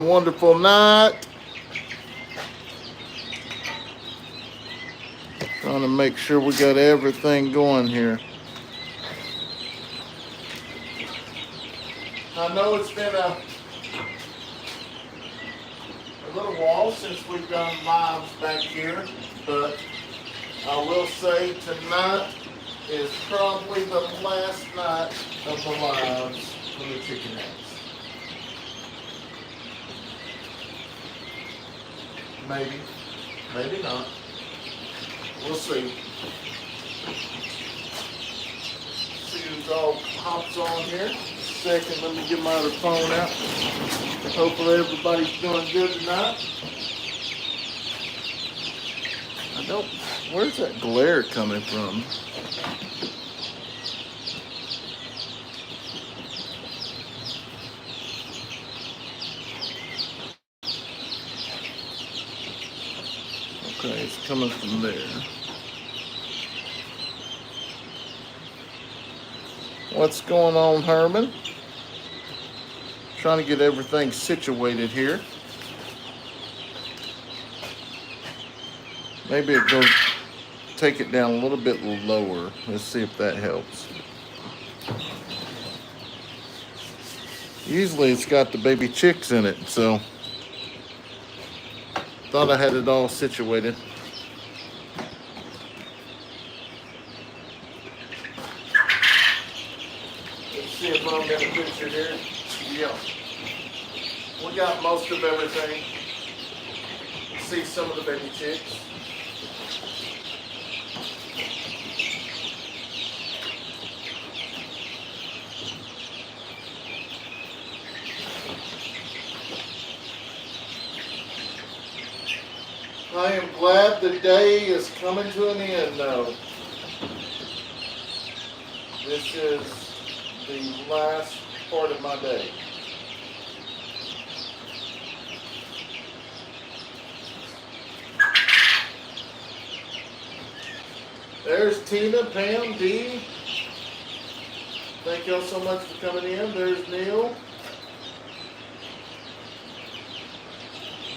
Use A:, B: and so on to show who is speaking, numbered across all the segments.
A: Wonderful night. Trying to make sure we got everything going here. I know it's been a little while since we've done lives back here, but I will say tonight is probably the last night of the lives for the chicken eggs. Maybe, maybe not. We'll see. See who's all hops on here. Second, let me get my other phone out. Hopefully everybody's doing good tonight. I don't, where's that glare coming from? Okay, it's coming from there. What's going on, Herman? Trying to get everything situated here. Maybe it goes, take it down a little bit lower. Let's see if that helps. Usually it's got the baby chicks in it, so thought I had it all situated. Let's see if I'm in a picture here. Yeah. We got most of everything. See some of the baby chicks. I am glad the day is coming to an end, though. This is the last part of my day. There's Tina, Pam, Dee. Thank y'all so much for coming in. There's Neil,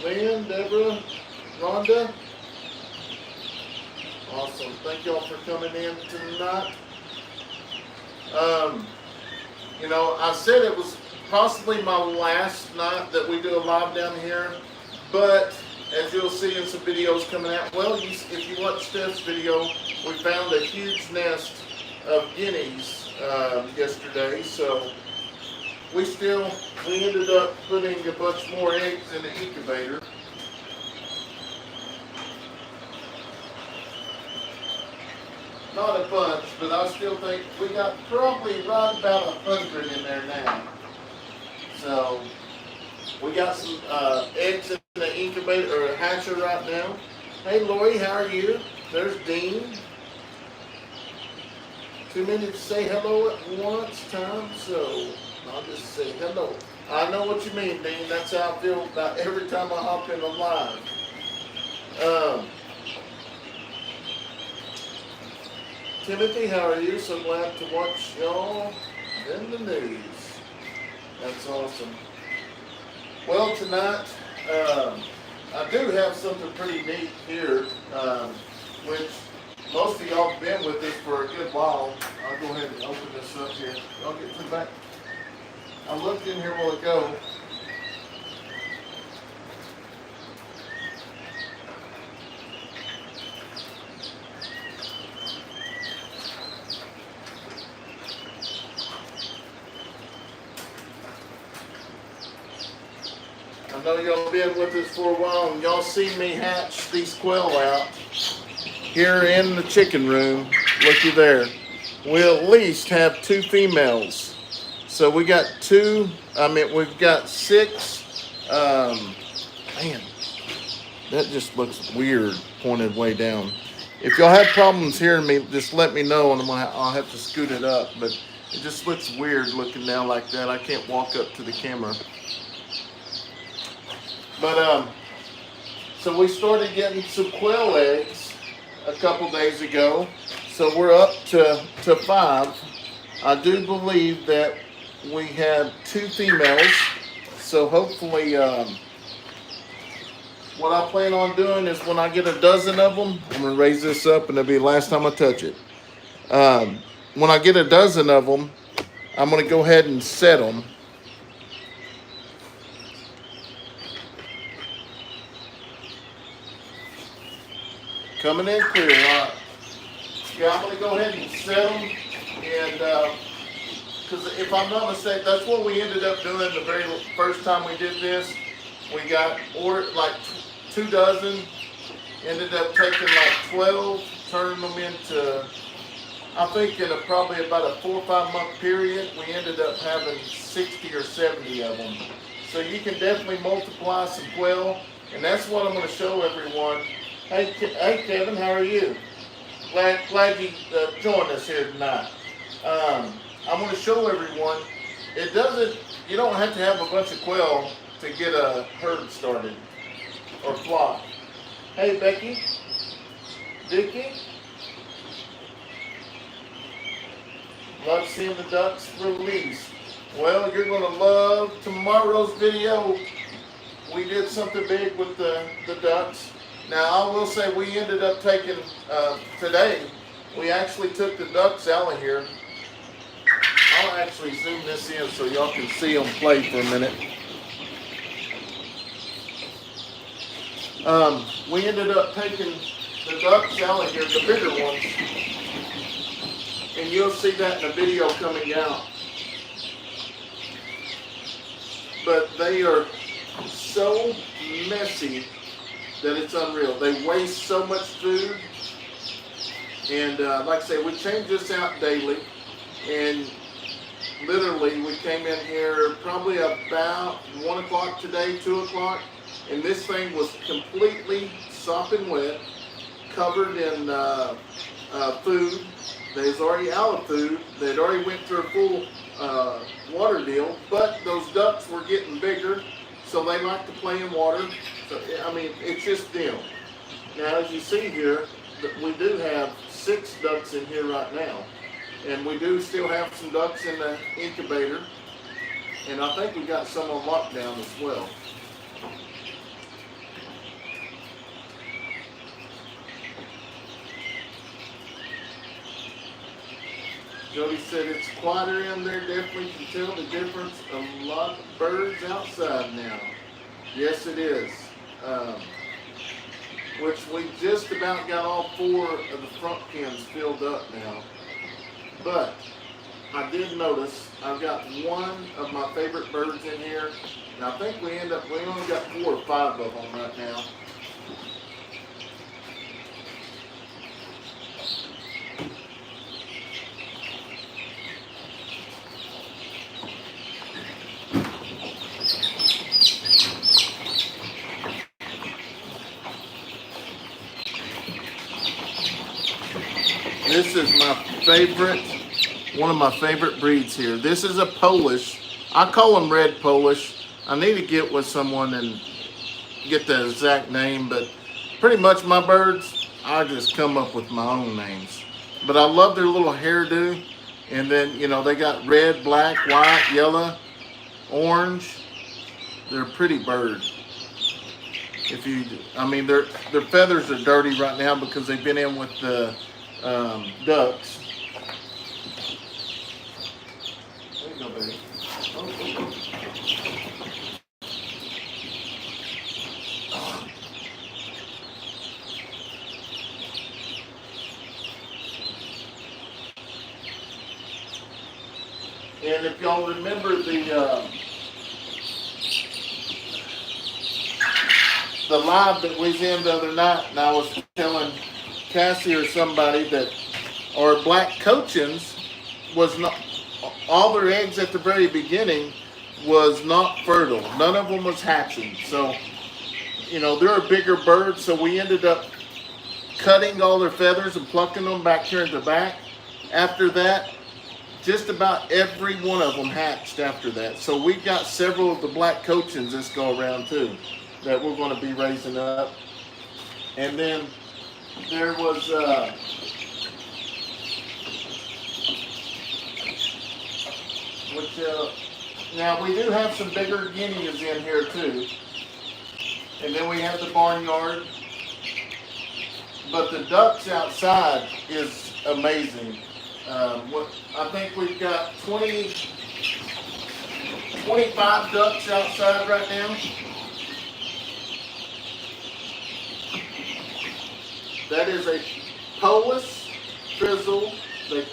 A: Lynn, Deborah, Rhonda. Awesome. Thank y'all for coming in tonight. You know, I said it was possibly my last night that we do a live down here, but as you'll see in some videos coming out, well, if you watch Steph's video, we found a huge nest of guineas yesterday, so we ended up putting a bunch more eggs in the incubator. Not a bunch, but I still think we got probably right about 100 in there now. So we got some eggs in the incubator or hatcher right now. Hey Lori, how are you? There's Dean. Too many to say hello at once time, so I'll just say hello. I know what you mean, Dean. That's how I feel about every time I hop in a live. Timothy, how are you? So glad to watch y'all in the news. That's awesome. Well, tonight, I do have something pretty neat here, which most of y'all have been with us for a good while. I'll go ahead and open this up here. Y'all get to the back. I looked in here a while ago. I know y'all been with us for a while, and y'all see me hatch these quail out here in the chicken room. Looky there. We'll at least have 2 females. So we got we've got 6. Man, that just looks weird pointed way down. If y'all have problems hearing me, just let me know, and I'll have to scoot it up. But it just looks weird looking down like that. I can't walk up to the camera. But, so we started getting some quail eggs a couple days ago. So we're up to 5. I do believe that we have 2 females. so hopefully, what I plan on doing is when I get a dozen of them, I'm gonna raise this up, and it'll be the last time I touch it. When I get a dozen of them, I'm gonna go ahead and set them. Coming in clear, all right. Yeah, I'm gonna go ahead and set them, and because if I'm not mistaken, that's what we ended up doing the very first time we did this. We got ordered like 2 dozen, ended up taking like 12, turning them into, I think in probably about a 4 or 5 month period, we ended up having 60 or 70 of them. So you can definitely multiply some quail, and that's what I'm going to show everyone. Hey Kevin, how are you? Glad you joined us here tonight. I'm going to show everyone, you don't have to have a bunch of quail to get a herd started or flock. Hey Becky, Dickie, love seeing the ducks released. Well, you're going to love tomorrow's video. We did something big with the ducks. Now, I will say we ended up taking, today, we actually took the ducks out of here. I'll actually zoom this in so y'all can see them play for a minute. We ended up taking the ducks out of here, the bigger ones. And you'll see that in the video coming out. But they are so messy that it's unreal. They waste so much food. And like I say, we change this out daily. And literally, we came in here probably about 1 o'clock today, 2 o'clock. And this thing was completely sopping wet, covered in food. They was already out of food. They'd already went through a full water deal, but those ducks were getting bigger, so they like to play in water. So, I mean, it's just them. Now, as you see here, we do have 6 ducks in here right now, and we do still have some ducks in the incubator, and I think we got some on lockdown as well. Jody said it's quieter in there, definitely can tell the difference. A lot of birds outside now. Yes, it is. Which we just about got all 4 of the front pens filled up now. But I did notice I've got one of my favorite birds in here, and I think we only got 4 or 5 of them right now. This is my favorite, one of my favorite breeds here. This is a Polish. I call them red Polish. I need to get with someone and get the exact name, but pretty much my birds, I just come up with my own names. But I love their little hairdo. And then, you know, they got red, black, white, yellow, orange. They're a pretty bird. I mean, their feathers are dirty right now because they've been in with the ducks. There you go, baby. And if y'all remember the live that was in the other night, and I was telling Cassie or somebody that our black cochins was not, all their eggs at the very beginning was not fertile. None of them was hatching. So, you know, they're a bigger bird, so we ended up cutting all their feathers and plucking them back here in the back. After that, just about every one of them hatched after that. So we got several of the black cochins this go around too that we're going to be raising up. And then there was Now we do have some bigger guineas in here too. And then we have the barnyard. But the ducks outside is amazing. I think we've got 25 ducks outside right now. That is a Polish frizzle, the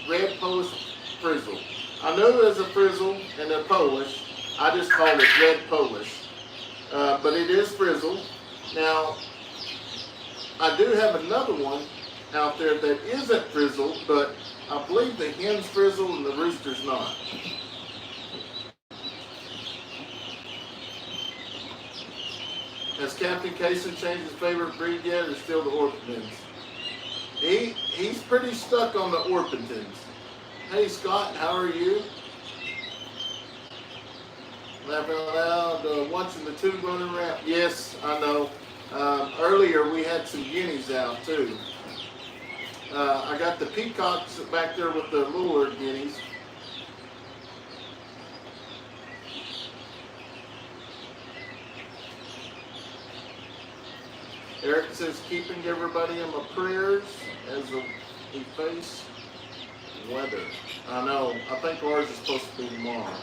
A: red Polish frizzle. I know there's a frizzle and a Polish. I just call it red Polish. But it is frizzle. Now, I do have another one out there that isn't frizzled, but I believe the hen's frizzled and the rooster's not. Has Captain Kayson changed his favorite breed yet, or still the Orpingtons? He's pretty stuck on the Orpingtons. Hey Scott, how are you? Laughing out loud, watching the two running around. Yes, I know. Earlier we had some guineas out too. I got the peacocks back there with the littler guineas. Eric says, keeping everybody in my prayers as we face weather. I know. I think ours is supposed to be tomorrow.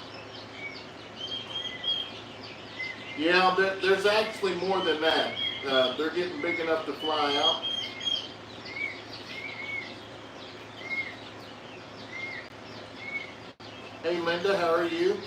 A: Yeah, there's actually more than that. They're getting big enough to fly out. Hey Linda, how are you?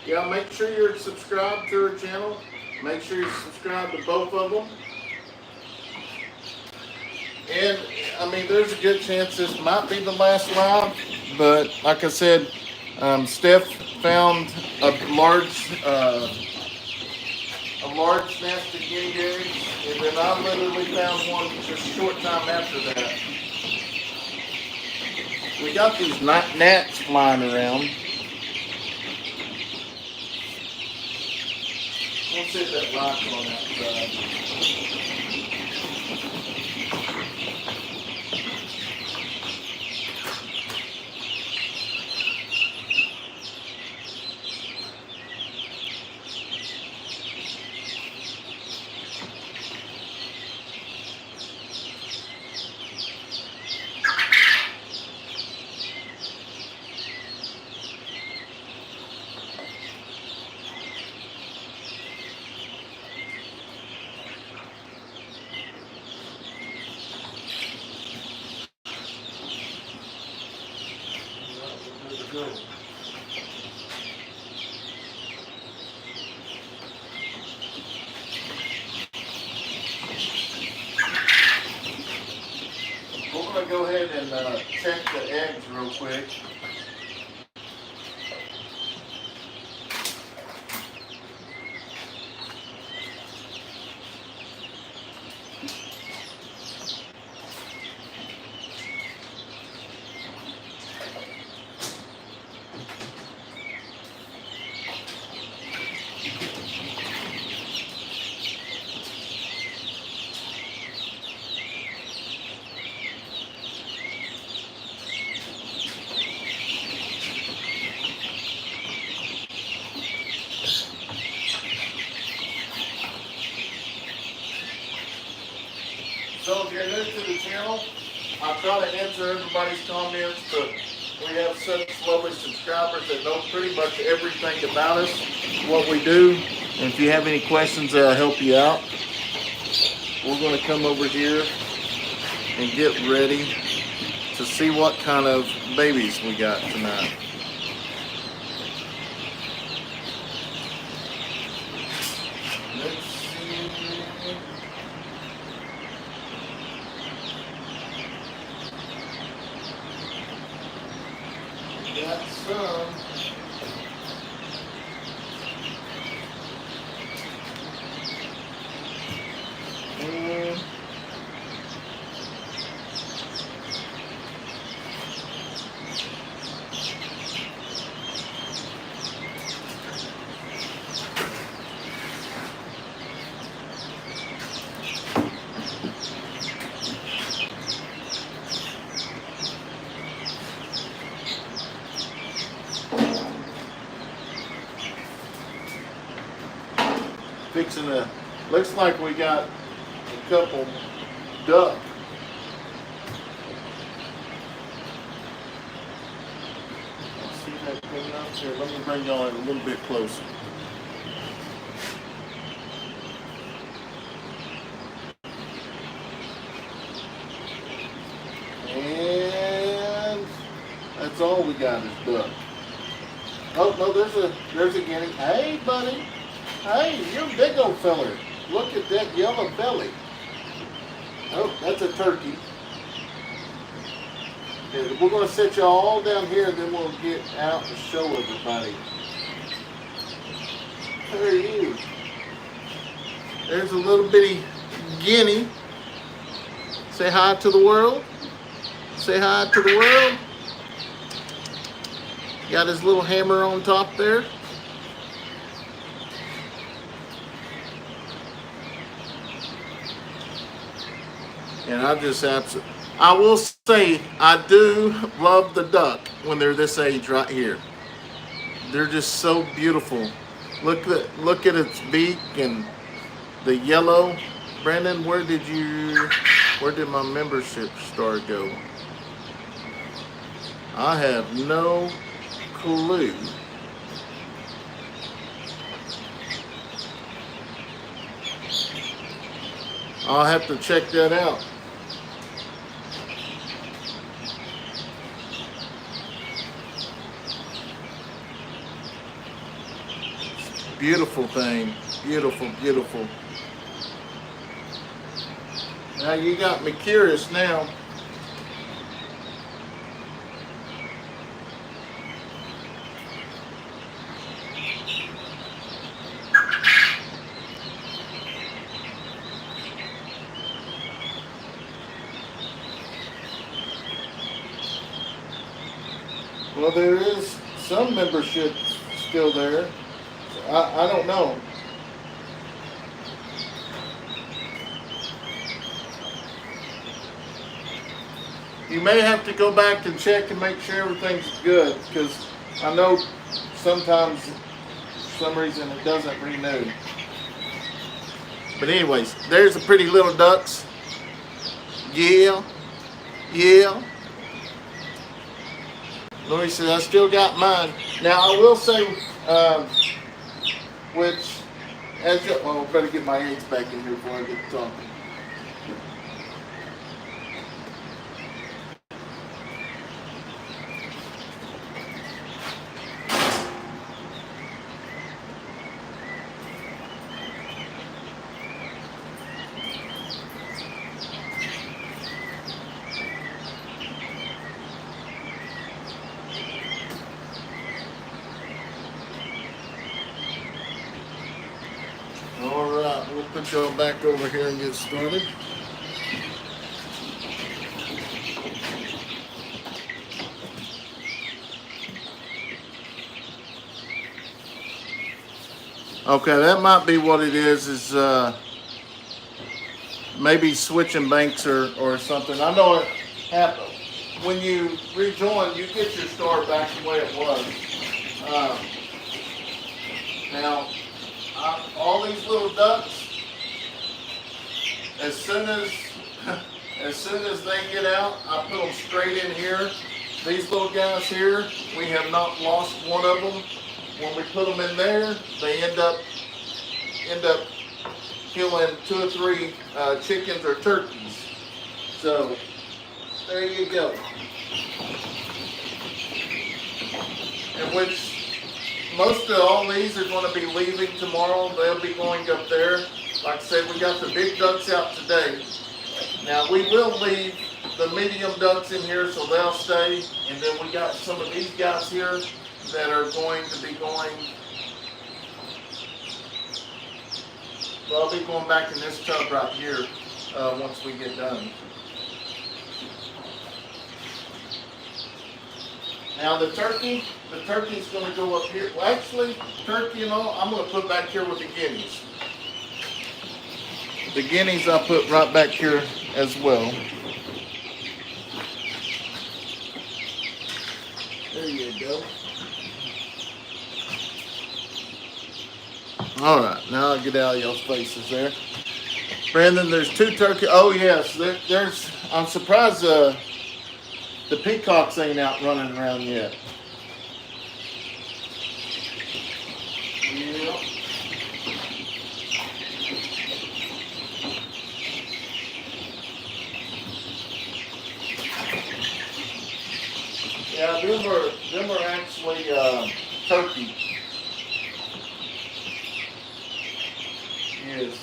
A: Yeah, make sure you're subscribed to our channel. Make sure you subscribe to both of them. And, I mean, there's a good chance this might be the last live. But, like I said, Steph found a large nest of guinea berries. And then I literally found one just a short time after that. We got these gnats flying around. Let's see if that light's on outside. We're going to go ahead and check the eggs real quick. So if you're new to the channel, I try to answer everybody's comments, but we have such lovely subscribers that know pretty much everything about us, what we do. And if you have any questions, they'll help you out. We're going to come over here and get ready to see what kind of babies we got tonight. Got some. fixing to, looks like we got a couple duck. See that coming up here? Let me bring y'all in a little bit closer. And that's all we got is duck. Oh no, there's a guinea. Hey buddy. Hey, you're a big old feller. Look at that yellow belly. Oh, that's a turkey. Okay, we're going to set you all down here and then we'll get out and show everybody. There he is. There's a little bitty guinea. Say hi to the world. Say hi to the world. Got his little hammer on top there. And I will say, I do love the duck when they're this age right here. They're just so beautiful. Look at its beak and the yellow. Brandon, where did my membership star go? I have no clue. I'll have to check that out. Beautiful thing. Beautiful, beautiful. Now you got me curious now. Well, there is some membership still there. So I don't know. You may have to go back and check and make sure everything's good, because I know sometimes for some reason it doesn't renew. But anyways, there's the pretty little ducks. Yeah. Yeah. Louis says, I still got mine. Now, I will say, I better get my eggs back in here before I get talking. We'll put y'all back over here and get started. Okay, that might be what it is maybe switching banks or something. I know it happens. When you rejoin, you get your star back the way it was. Now, all these little ducks, as soon as they get out, I put them straight in here. These little guys here, we have not lost one of them. When we put them in there, they end up killing 2 or 3 chickens or turkeys. So there you go. And which most of all these are going to be leaving tomorrow. They'll be going up there. Like I said, we got the big ducks out today. Now we will leave the medium ducks in here so they'll stay. And then we got some of these guys here that are going to be going. Well, I'll be going back in this tub right here once we get done. Now the turkey's going to go up here. Well, actually, turkey and all, I'm going to put back here with the guineas. The guineas I put right back here as well. There you go. All right, now I'll get out of y'all's faces there. Brandon, there's 2 turkey. Oh yes, there's. I'm surprised the peacocks ain't out running around yet. Yeah. Yeah, them are actually turkey. Yes.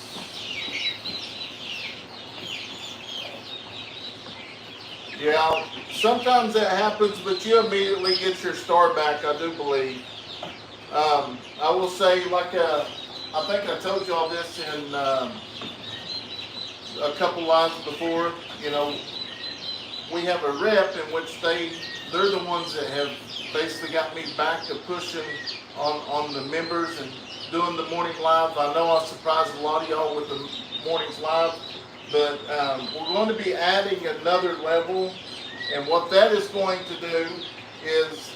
A: Yeah, sometimes that happens, but you immediately get your star back, I do believe. I will say, I think I told y'all this in a couple lives before. You know, we have a rep in which they're the ones that have basically got me back to pushing on the members and doing the morning live. I know I surprised a lot of y'all with the mornings live, but we're going to be adding another level, and what that is going to do is,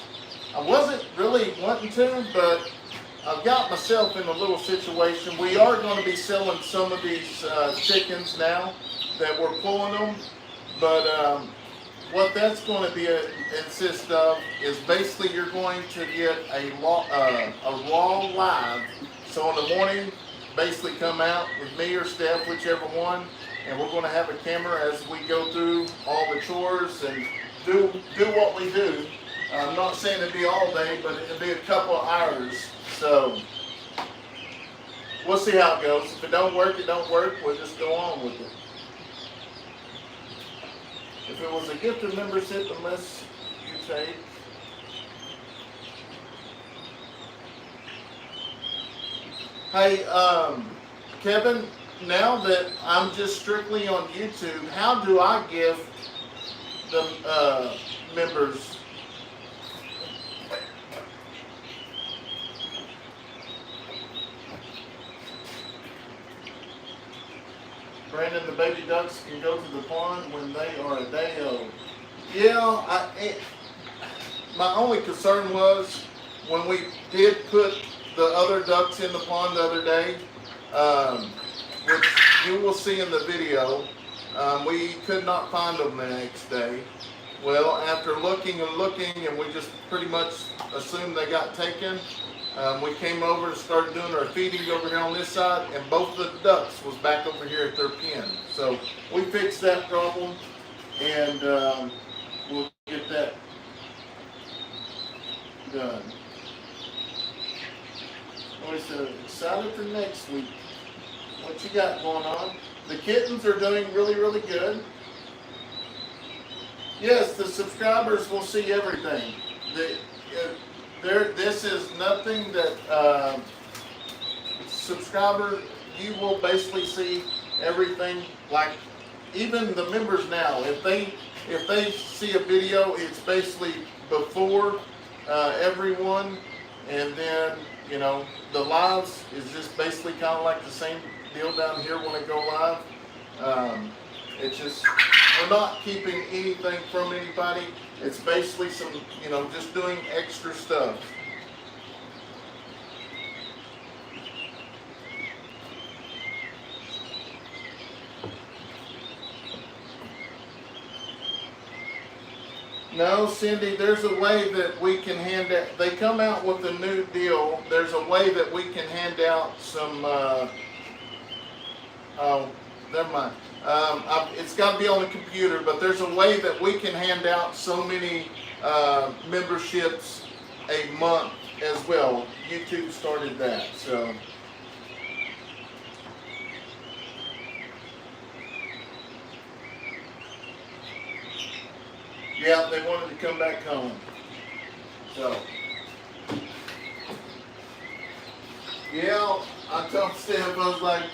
A: I wasn't really wanting to, but I've got myself in a little situation. We are going to be selling some of these chickens now that we're pulling them, but what that's going to be insist of is basically you're going to get a raw live. So in the morning, basically come out with me or Steph, whichever one, and we're going to have a camera as we go through all the chores and do what we do. I'm not saying it'd be all day, but it'll be a couple of hours. So we'll see how it goes. If it don't work, it don't work. We'll just go on with it. If it was a gifted membership, unless you take. Hey, Kevin, now that I'm just strictly on YouTube, how do I gift the members? Brandon, the baby ducks can go to the pond when they are a day old. Yeah, my only concern was when we did put the other ducks in the pond the other day, which you will see in the video, we could not find them the next day. Well, after looking and looking, and we just pretty much assumed they got taken, we came over and started doing our feeding over here on this side, and both of the ducks was back over here at their pen. So we fixed that problem, and we'll get that done. What is it? Excited for next week. What you got going on? The kittens are doing really, really good. Yes, the subscribers will see everything. This is nothing that subscriber, you will basically see everything. Like even the members now, if they see a video, it's basically before everyone, and then you know the lives is just basically kind of like the same deal down here when they go live. It's just we're not keeping anything from anybody. It's basically some, you know, just doing extra stuff. No, Cindy, there's a way that we can hand out, they come out with a new deal. There's a way that we can hand out some, oh, never mind. It's got to be on the computer, but there's a way that we can hand out so many memberships a month as well. YouTube started that, so. Yeah, they wanted to come back home. So. Yeah, I told Steph, I was like,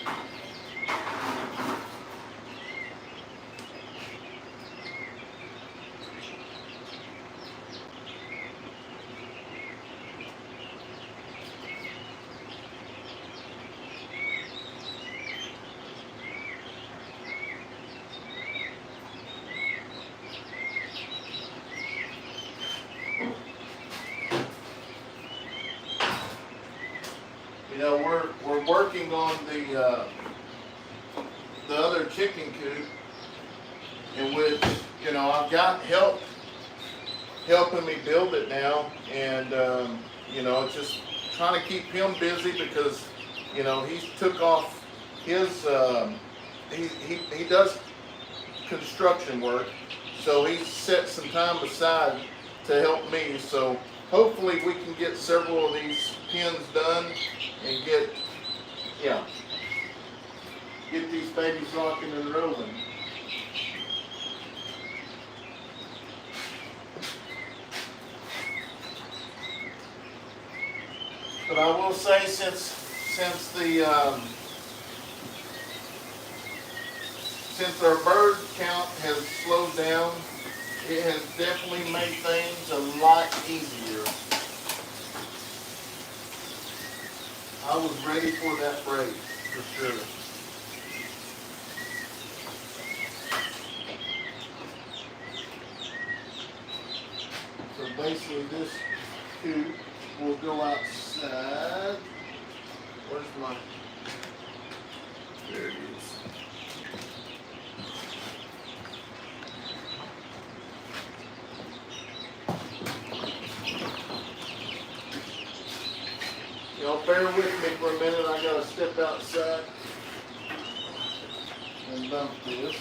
A: you know, we're working on the other chicken coop, in which, you know, I've got help helping me build it now, and you know, it's just trying to keep him busy because, you know, he's took off his he does construction work, so he set some time aside to help me. So hopefully we can get several of these pens done and get these babies rocking and rolling. But I will say, since our bird count has slowed down, it has definitely made things a lot easier. I was ready for that break, for sure. So basically this coop will go outside. Where's my, there it is. Y'all bear with me for a minute. I gotta step outside and dump this.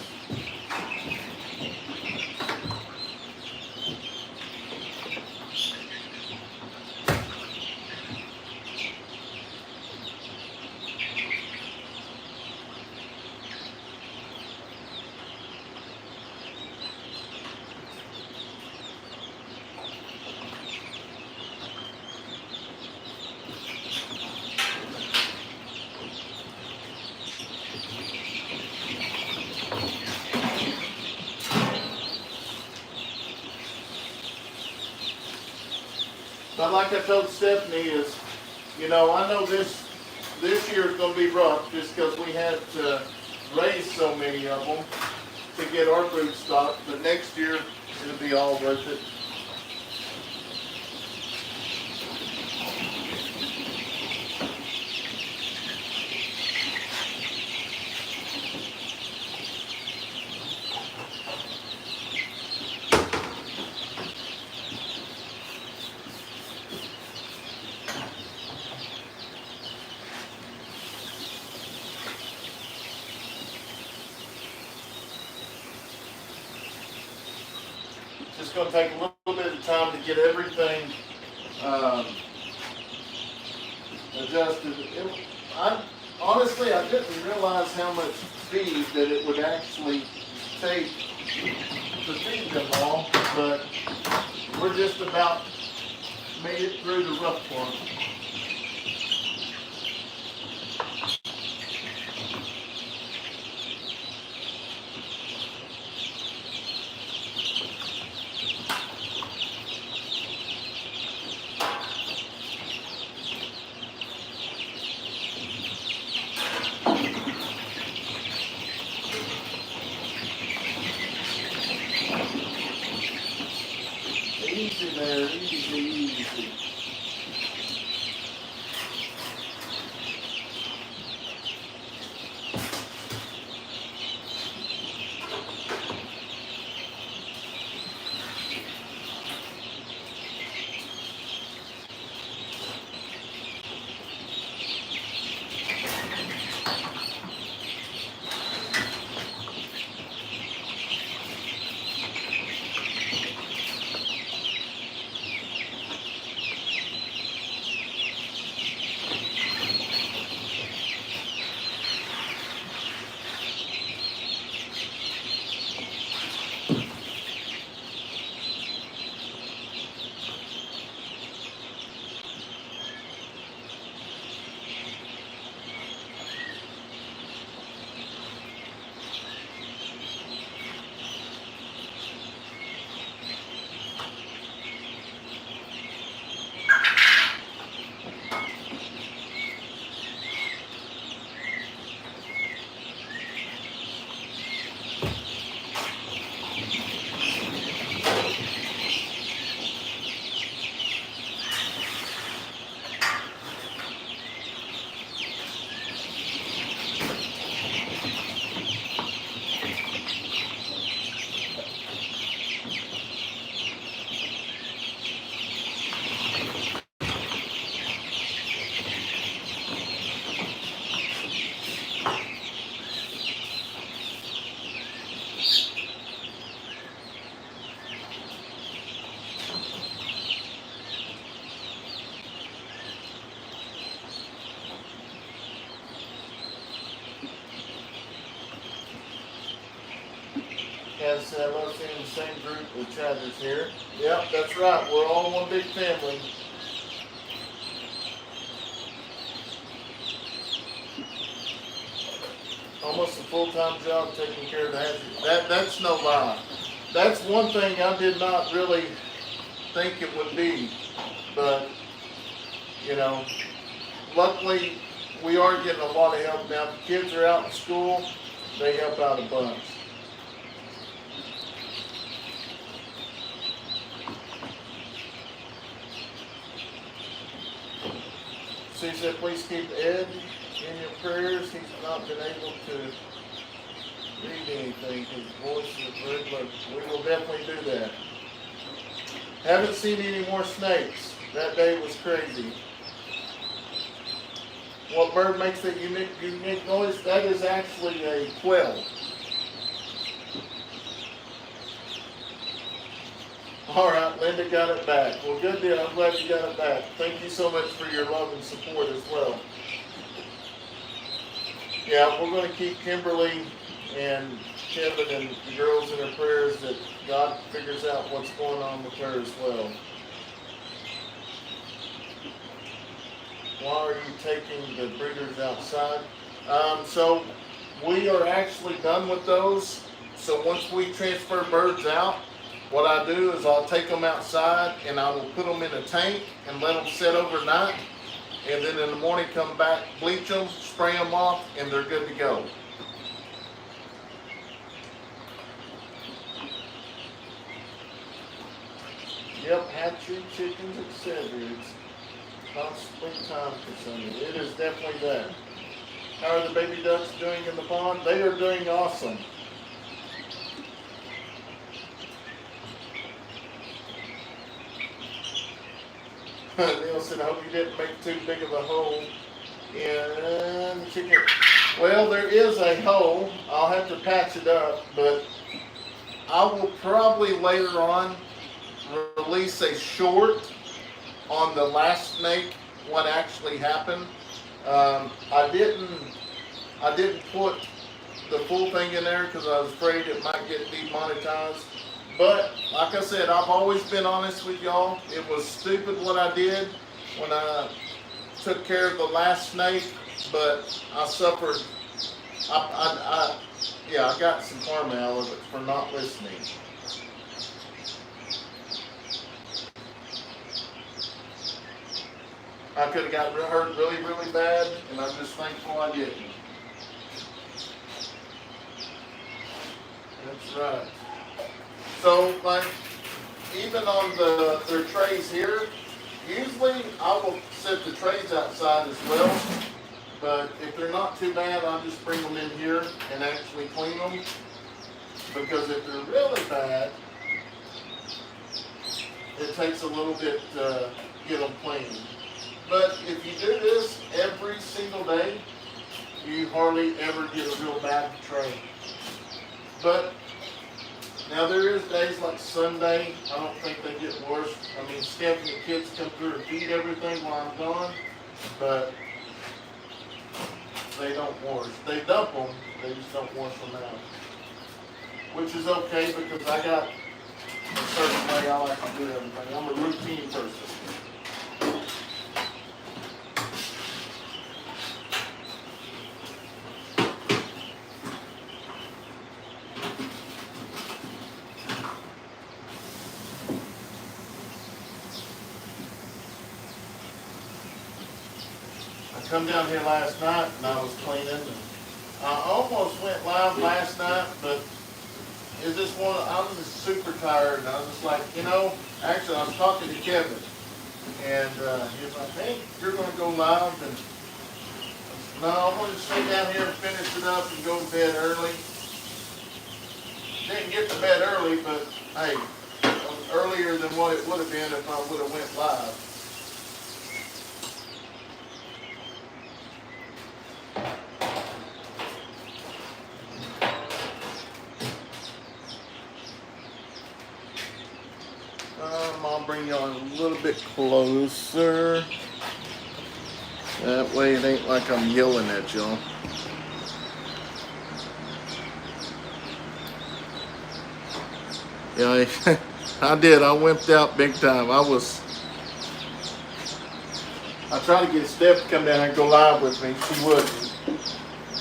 A: But like I told Stephanie, is, you know, I know this year is going to be rough just because we had to raise so many of them to get our food stocked. But next year it'll be all worth it. It's going to take a little bit of time to get everything adjusted. Honestly, I didn't realize how much feed that it would actually take to feed them all, but we're just about made it through the rough part. Easy there, easy. Somebody said, I love seeing the same group of chatters here. Yep, that's right. We're all one big family. Almost a full-time job taking care of the hatchery. That's no lie. That's one thing I did not really think it would be. But, you know, luckily we are getting a lot of help now. The kids are out in school. They help out a bunch. She said, please keep Ed in your prayers. He's not been able to read anything. His voice is very low. We will definitely do that. Haven't seen any more snakes. That day was crazy. What bird makes that unique noise? That is actually a quail. All right, Linda got it back. Well, good deal. I'm glad you got it back. Thank you so much for your love and support as well. Yeah, we're going to keep Kimberly and Kevin and the girls in our prayers that God figures out what's going on with her as well. Why are you taking the breeders outside? So we are actually done with those. So once we transfer birds out, what I do is I'll take them outside and I will put them in a tank and let them sit overnight. And then in the morning come back, bleach them, spray them off, and they're good to go. Yep, hatchery, chickens, etc. It's constantly time consuming. It is definitely that. How are the baby ducks doing in the pond? They are doing awesome. Neil said, I hope you didn't make too big of a hole in the chicken. Well, there is a hole. I'll have to patch it up, but I will probably later on release a short on the last snake, what actually happened. I didn't put the full thing in there because I was afraid it might get demonetized. But like I said, I've always been honest with y'all. It was stupid what I did when I took care of the last snake, but I suffered. Yeah, I got some karma out of it for not listening. I could have got hurt really, really bad, and I'm just thankful I didn't. That's right. So, like, even on their trays here, usually I will set the trays outside as well. But if they're not too bad, I'll just bring them in here and actually clean them. Because if they're really bad, it takes a little bit to get them clean. But if you do this every single day, you hardly ever get a real bad tray. But now there is days like Sunday, I don't think they get worse. I mean, Steph and the kids come through and feed everything while I'm gone, but they don't wash. They dump them, they just don't wash them out. Which is okay because I got a certain way I like to do everything. I'm a routine person. Come down here last night and I was cleaning. And I almost went live last night, but is this one? I was just super tired, and I was just like, you know, actually I was talking to Kevin, and he was like, hey, you're going to go live, and I said, no, I'm going to stay down here and finish it up and go to bed early. Didn't get to bed early, but hey, it was earlier than what it would have been if I would have went live. I'll bring y'all a little bit closer. That way it ain't like I'm yelling at y'all. Yeah, I did. I wimped out big time. I tried to get Steph to come down and go live with me. She wouldn't.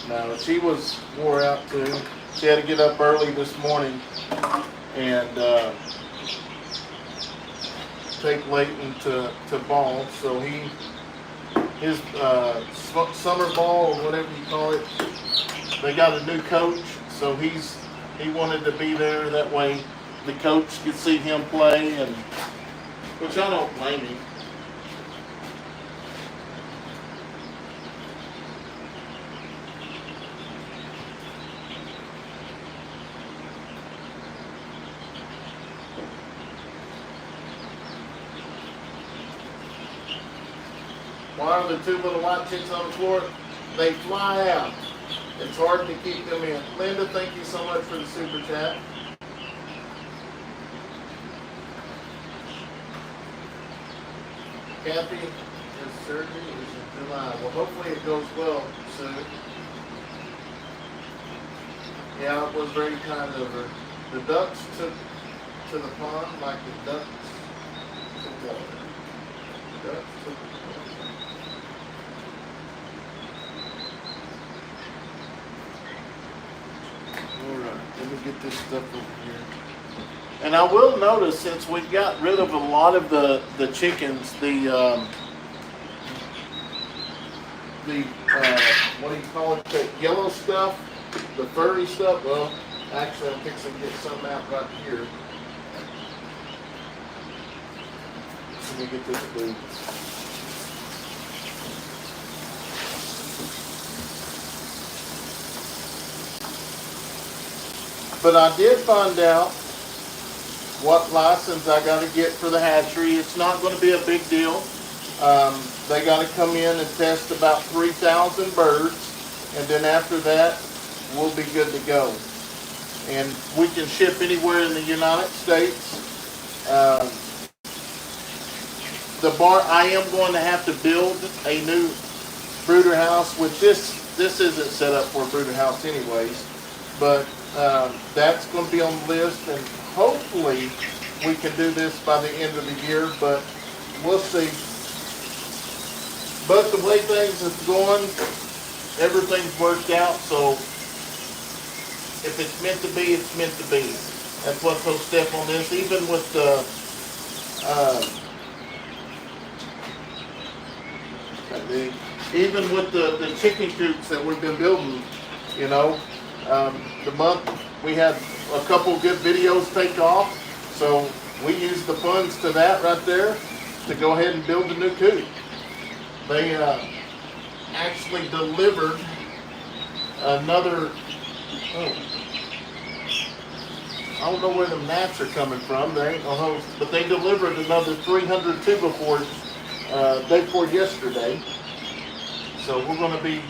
A: No, she was wore out too. She had to get up early this morning and take Leighton to ball. So his summer ball or whatever you call it, they got a new coach. So he wanted to be there. That way the coach could see him play, and which I don't blame him. Why are the two little white chicks on the floor? They fly out. It's hard to keep them in. Linda, thank you so much for the super chat. Kathy, his surgery is in July. Well, hopefully it goes well soon. Yeah, it was very kind of her. The ducks took to the pond like the ducks to water. Ducks took the pond. Alright, let me get this stuff over here. And I will notice, since we got rid of a lot of the chickens, the what do you call it, the yellow stuff, the furry stuff, well, actually I'm fixing to get some out right here. Let me get this food. But I did find out what license I got to get for the hatchery. It's not going to be a big deal. They got to come in and test about 3,000 birds, and then after that, we'll be good to go. And we can ship anywhere in the United States. The barn, I am going to have to build a new brooder house, which this isn't set up for a brooder house anyways, but that's going to be on the list, and hopefully we can do this by the end of the year, but we'll see. But the way things have gone, everything's worked out, so if it's meant to be, it's meant to be. That's what's so stiff on this. Even with the chicken coops that we've been building, you know, the month we had a couple good videos take off, so we used the funds to that right there to go ahead and build a new coop. They actually delivered another, I don't know where the gnats are coming from, there ain't no host, but they delivered another 300 tubifores day before yesterday. So we're going to be,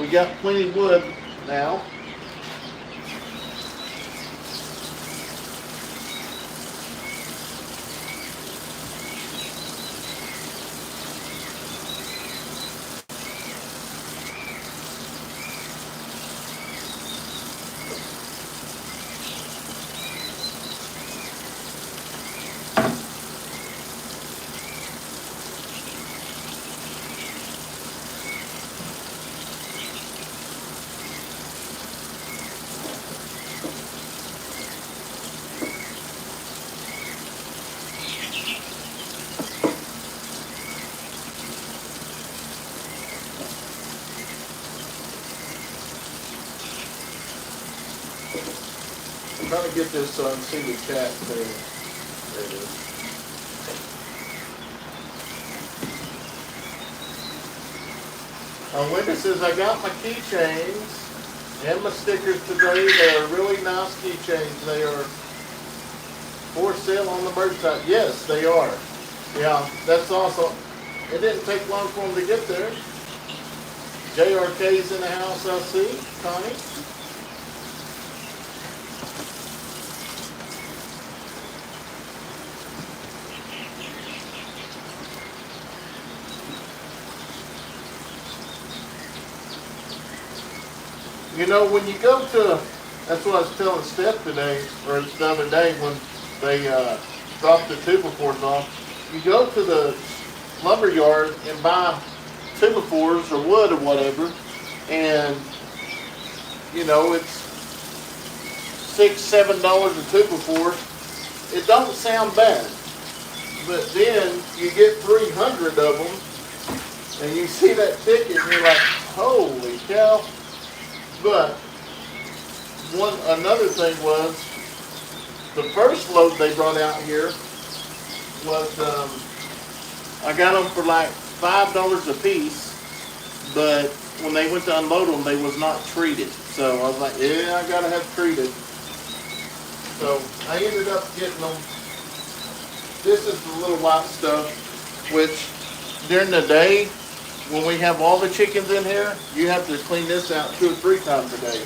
A: we got plenty of wood now. Trying to get this so I can see the chat thing. There it is. Linda says, I got my keychains and my stickers today. They are really nice keychains. They are for sale on the merch site. Yes, they are. Yeah, that's awesome. It didn't take long for them to get there. JRK's in the house, I see. Connie. You know, when you go to That's what I was telling Steph today, or the other day when they dropped the tubifores off. You go to the lumber yard and buy tubifores or wood or whatever, and you know it's $6-7 a tubifor. It don't sound bad, but then you get 300 of them, and you see that ticket, and you're like, holy cow! But another thing was, the first load they brought out here was, I got them for like $5 a piece, but when they went to unload them, they was not treated. So I was like, yeah, I gotta have treated. So I ended up getting them. This is the little white stuff, which during the day, when we have all the chickens in here, you have to clean this out 2 or 3 times a day.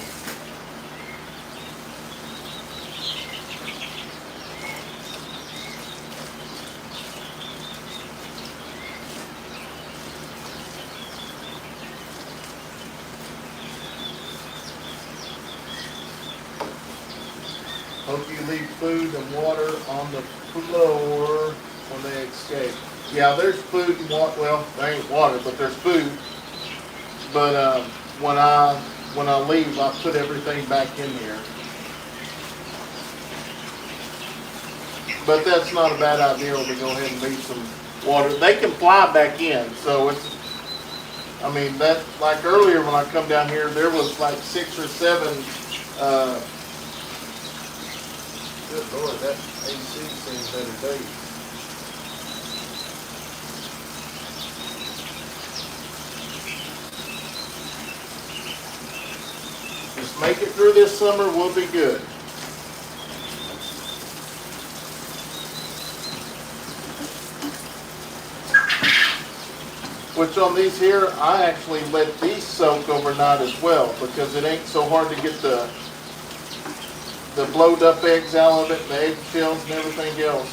A: Hope you leave food and water on the floor when they escape. Yeah, there's food and water. Well, there ain't water, but there's food. But when I leave, I put everything back in here. But that's not a bad idea to go ahead and leave some water. They can fly back in, so it's. I mean, that like earlier when I come down here, there was like 6 or 7. Good Lord, that AC seems better day. Just make it through this summer, we'll be good. Which on these here, I actually let these soak overnight as well, because it ain't so hard to get the blowed up eggs out of it, the egg shells and everything else.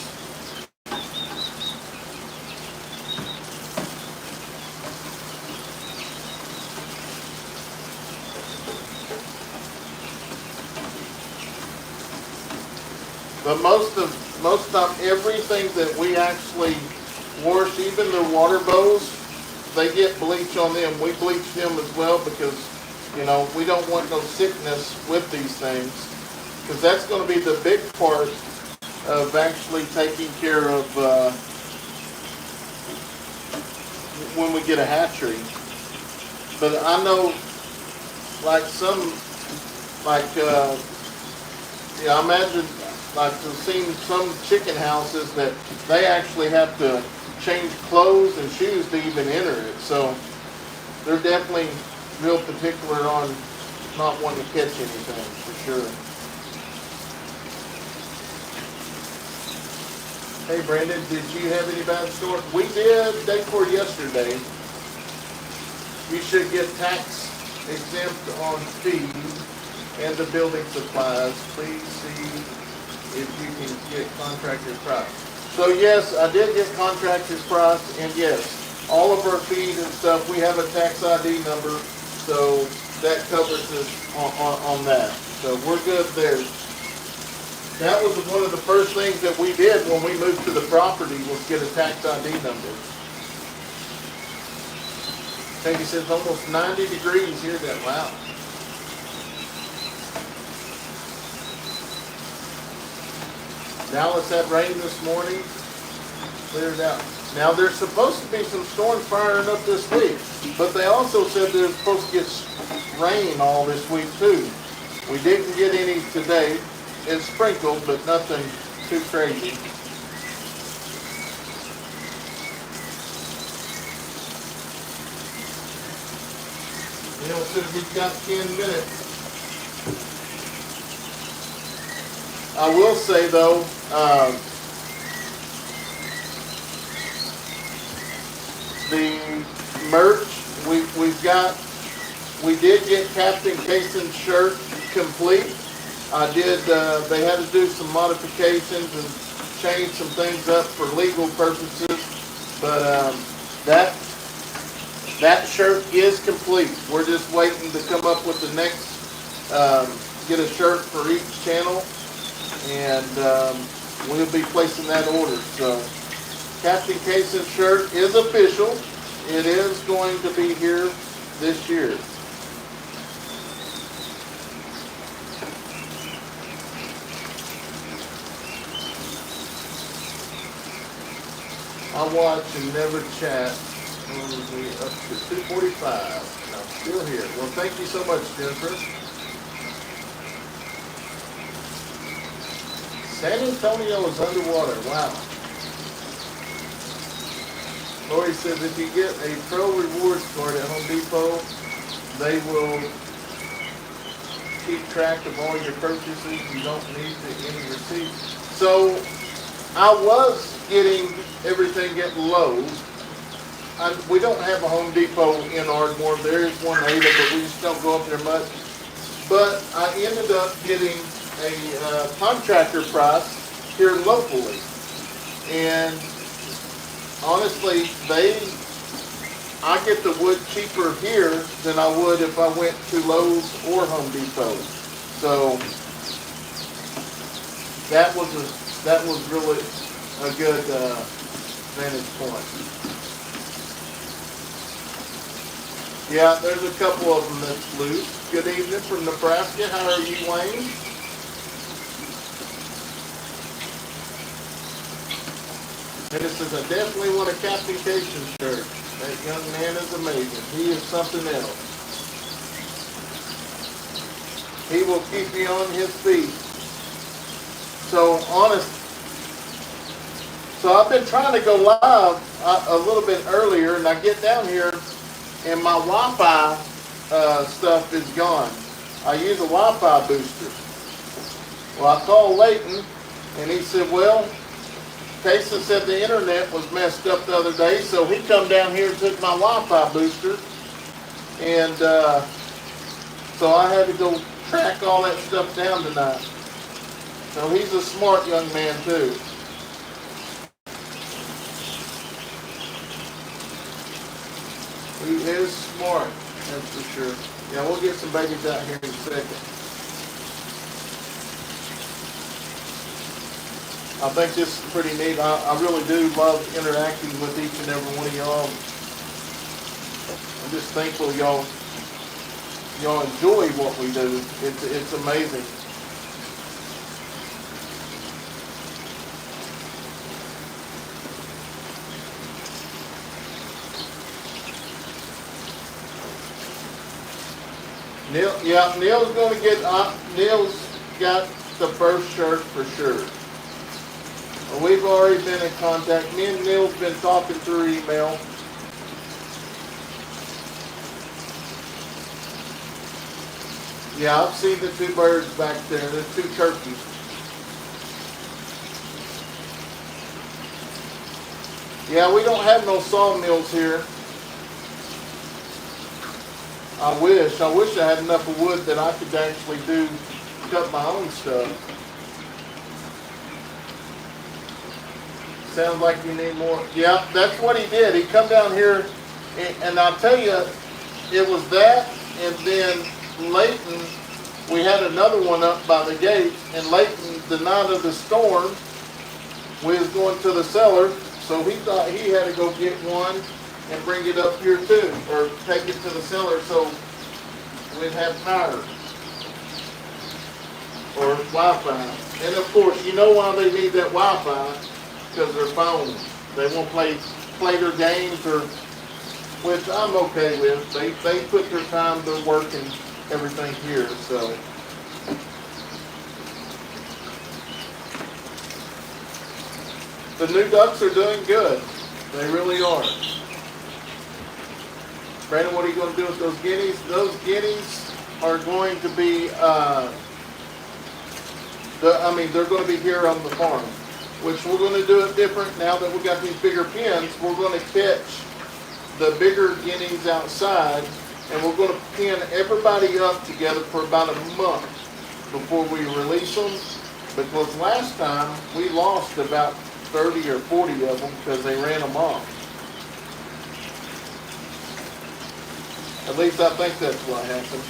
A: But most time, everything that we actually wash, even the water bowls, they get bleach on them. We bleach them as well because, you know, we don't want no sickness with these things. Because that's going to be the big part of actually taking care of when we get a hatchery. But I know, like I imagine, like I've seen some chicken houses that they actually have to change clothes and shoes to even enter it. So they're definitely real particular on not wanting to catch anything, for sure. Hey Brandon, did you have any bad stories? We did day before yesterday. You should get tax exempt on feed and the building supplies. Please see if you can get contractor's price. So yes, I did get contractor's price, and yes, all of our feed and stuff, we have a tax ID number, so that covers us on that. So we're good there. That was one of the first things that we did when we moved to the property was get a tax ID number. Peggy says almost 90 degrees here. Wow. Dallas had rain this morning. Cleared out. Now there's supposed to be some storms firing up this week, but they also said they're supposed to get rain all this week too. We didn't get any today. It's sprinkled, but nothing too crazy. You know, since we've got 10 minutes. I will say though, the merch we did get Captain Kayson's shirt complete. They had to do some modifications and change some things up for legal purposes, but that shirt is complete. We're just waiting to come up with the next get a shirt for each channel, and we'll be placing that order. So Captain Kayson's shirt is official. It is going to be here this year. I watch and never chat. We're up to 2:45. And I'm still here. Well, thank you so much, Jennifer. San Antonio is underwater. Wow. Lori says if you get a Pro Rewards card at Home Depot, they will keep track of all your purchases. You don't need any receipts. So I was getting everything at Lowe's. We don't have a Home Depot in Ardmore. There is one in Ada, but we just don't go up there much. But I ended up getting a contractor price here locally. And honestly, I get the wood cheaper here than I would if I went to Lowe's or Home Depot. So that was really a good vantage point. Yeah, there's a couple of them that's loose. Good evening from Nebraska. How are you, Wayne? Dennis says, I definitely want a Captain Kayson shirt. That young man is amazing. He is something else. He will keep me on his feet. So I've been trying to go live a little bit earlier, and I get down here, and my Wi-Fi stuff is gone. I use a Wi-Fi booster. Well, I called Leighton, and he said, well, Kayson said the internet was messed up the other day, so he come down here and took my Wi-Fi booster, and so I had to go track all that stuff down tonight. So he's a smart young man too. He is smart, that's for sure. Yeah, we'll get some babies out here in a second. I think this is pretty neat. I really do love interacting with each and every one of y'all. I'm just thankful y'all enjoy what we do. It's amazing. Neil's going to get, Neil's got the first shirt for sure. We've already been in contact. Me and Neil's been talking through email. Yeah, I've seen the two birds back there. There's two turkeys. Yeah, we don't have no sawmills here. I wish I had enough of wood that I could actually cut my own stuff. Sounds like you need more. Yeah, that's what he did. He come down here, and I'll tell you, it was that, and then Leighton, we had another one up by the gate, and Leighton, the night of the storm, we was going to the cellar, so he thought he had to go get one and bring it up here too, or take it to the cellar so we'd have power or Wi-Fi. And of course, you know why they need that Wi-Fi? Because their phones. They won't play their games, or which I'm okay with. They put their time to work and everything here, so. The new ducks are doing good. They really are. Brandon, what are you going to do with those guineas? Those guineas are going to be, they're going to be here on the farm, which we're going to do it different now that we got these bigger pens. We're going to catch the bigger guineas outside, and we're going to pin everybody up together for about a month before we release them, because last time we lost about 30 or 40 of them because they ran them off. At least I think that's what happened.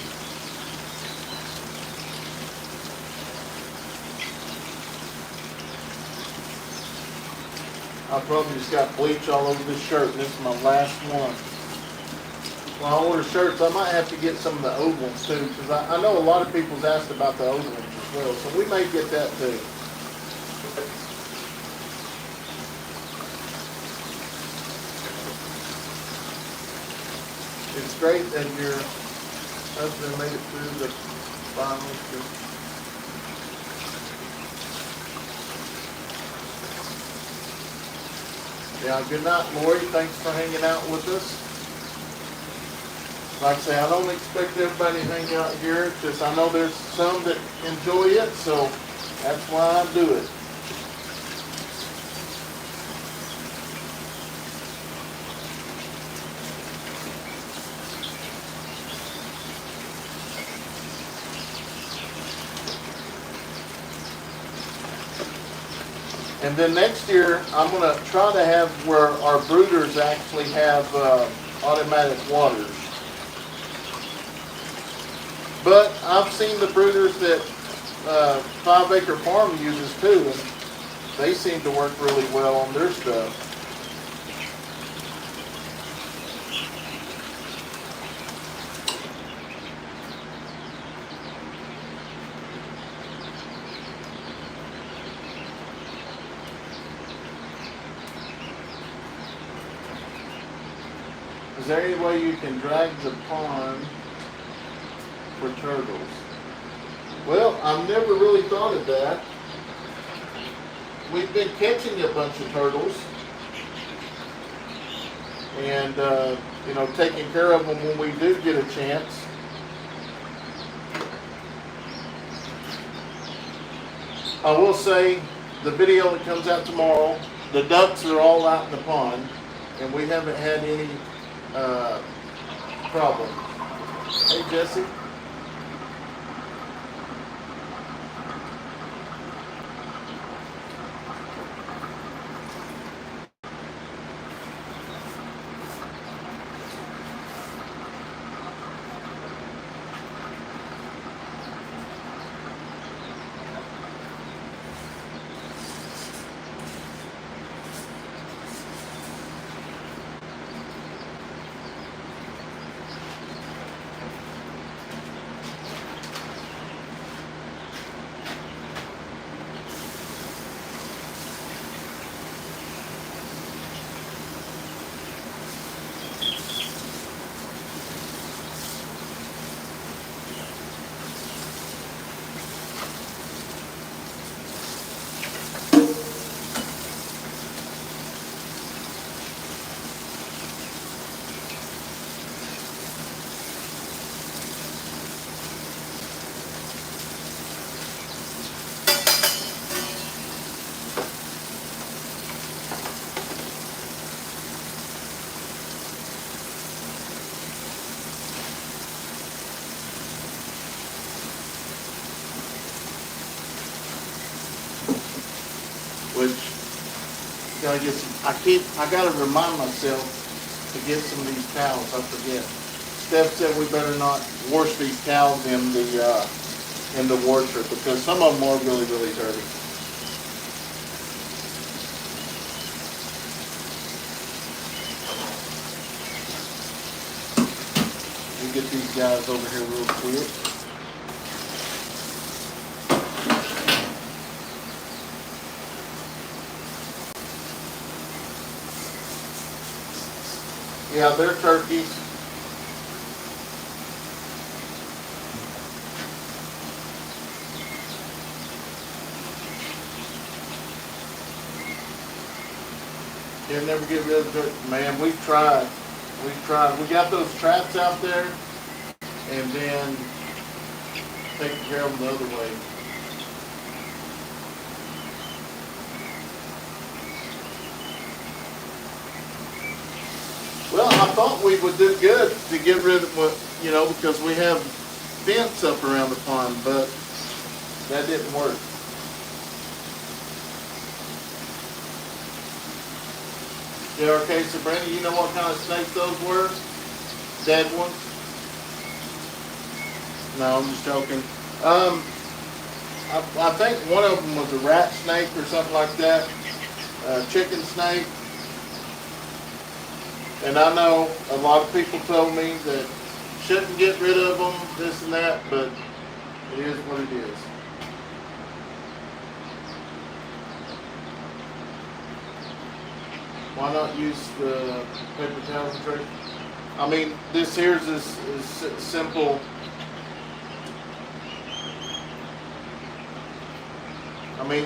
A: I probably just got bleach all over this shirt, and this is my last one. When I order shirts, I might have to get some of the ovals too, because I know a lot of people's asked about the ovals as well, so we may get that too. It's great that your husband made it through the finals. Yeah, good night, Lori. Thanks for hanging out with us. Like I say, I don't expect everybody to hang out here. It's just I know there's some that enjoy it, so that's why I do it. And then next year, I'm going to try to have where our brooders actually have automatic waters. But I've seen the brooders that 5 Acre Farm uses too, and they seem to work really well on their stuff. Is there any way you can drag the pond for turtles? Well, I've never really thought of that. We've been catching a bunch of turtles and you know, taking care of them when we do get a chance. I will say the video that comes out tomorrow, the ducks are all out in the pond and we haven't had any problem. Hey, Jesse. Which gotta get some, I gotta remind myself to get some of these towels. I forget. Steph said we better not wash these towels in the washer because some of them are really, really dirty. We'll get these guys over here real quick. Yeah, they're turkeys. You'll never get rid of turkey. Man, we've tried. We've tried. We got those traps out there and then taking care of them the other way. Well, I thought we would do good to get rid of what, you know, because we have fence up around the pond, but that didn't work. Yeah, okay, so Brandy, you know what kind of snakes those were? Dead ones? No, I'm just joking. I think one of them was a rat snake or something like that. chicken snake. And I know a lot of people told me that shouldn't get rid of them, this and that, but it is what it is. Why not use the paper towels and tray? I mean, this here is simple. I mean,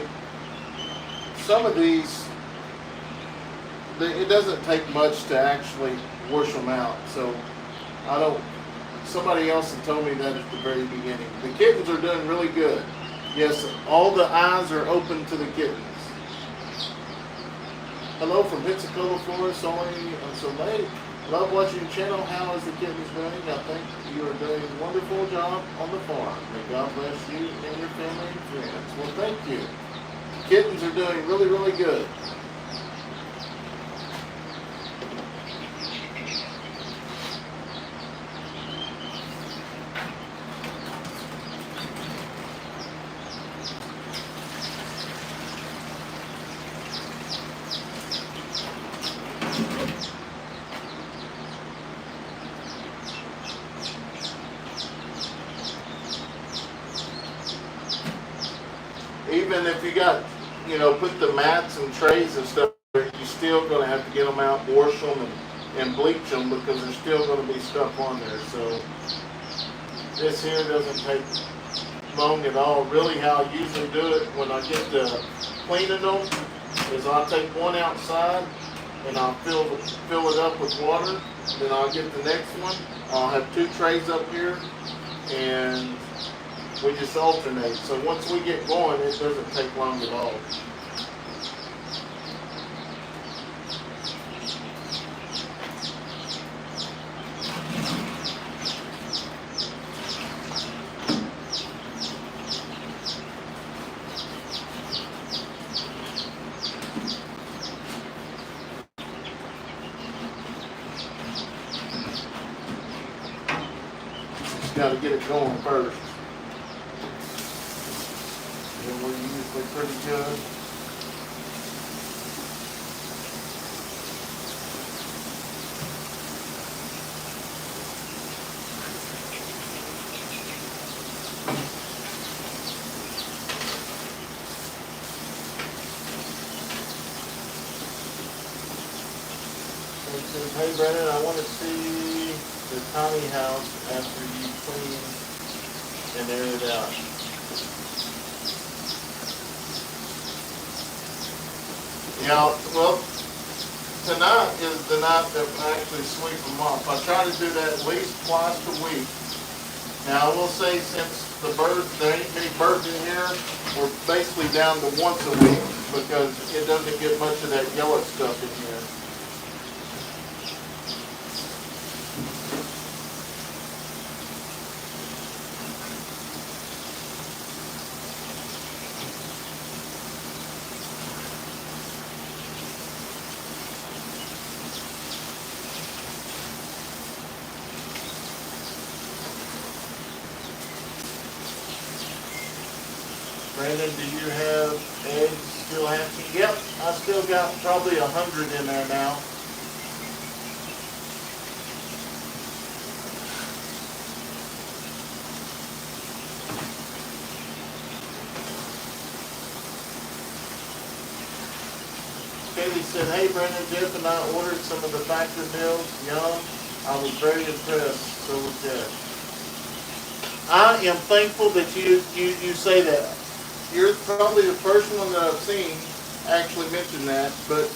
A: some of these, it doesn't take much to actually wash them out. So I don't, somebody else had told me that at the very beginning. The kittens are doing really good. Yes, all the eyes are open to the kittens. Hello from Pensacola, Florida. Sorry, I'm so late. Love watching your channel. How is the kittens doing? I think you are doing a wonderful job on the farm. May God bless you and your family and friends. Well, thank you. The kittens are doing really, really good. Even if you got, put the mats and trays and stuff, you're still going to have to get them out, wash them, and bleach them because there's still going to be stuff on there. So this here doesn't take long at all. Really, how I usually do it when I get to cleaning them is I'll take one outside and I'll fill it up with water. Then I'll get the next one. I'll have 2 trays up here, and we just alternate. So once we get going, it doesn't take long at all. Just got to get it going first. And we're usually pretty good. And says, hey Brandon, I want to see the tiny house after you clean and air it out. Yeah, well, tonight is the night that I actually sweep them off. I try to do that at least twice a week. Now, I will say since there ain't many birds in here, we're basically down to once a week because it doesn't get much of that yellow stuff in here. Brandon, do you have eggs still hatching? Yep, I still got probably 100 in there now. Katie said, hey Brandon, Jeff and I ordered some of the factor meals. Yum. I was very impressed. So was Jeff. I am thankful that you say that. You're probably the first one that I've seen actually mention that, but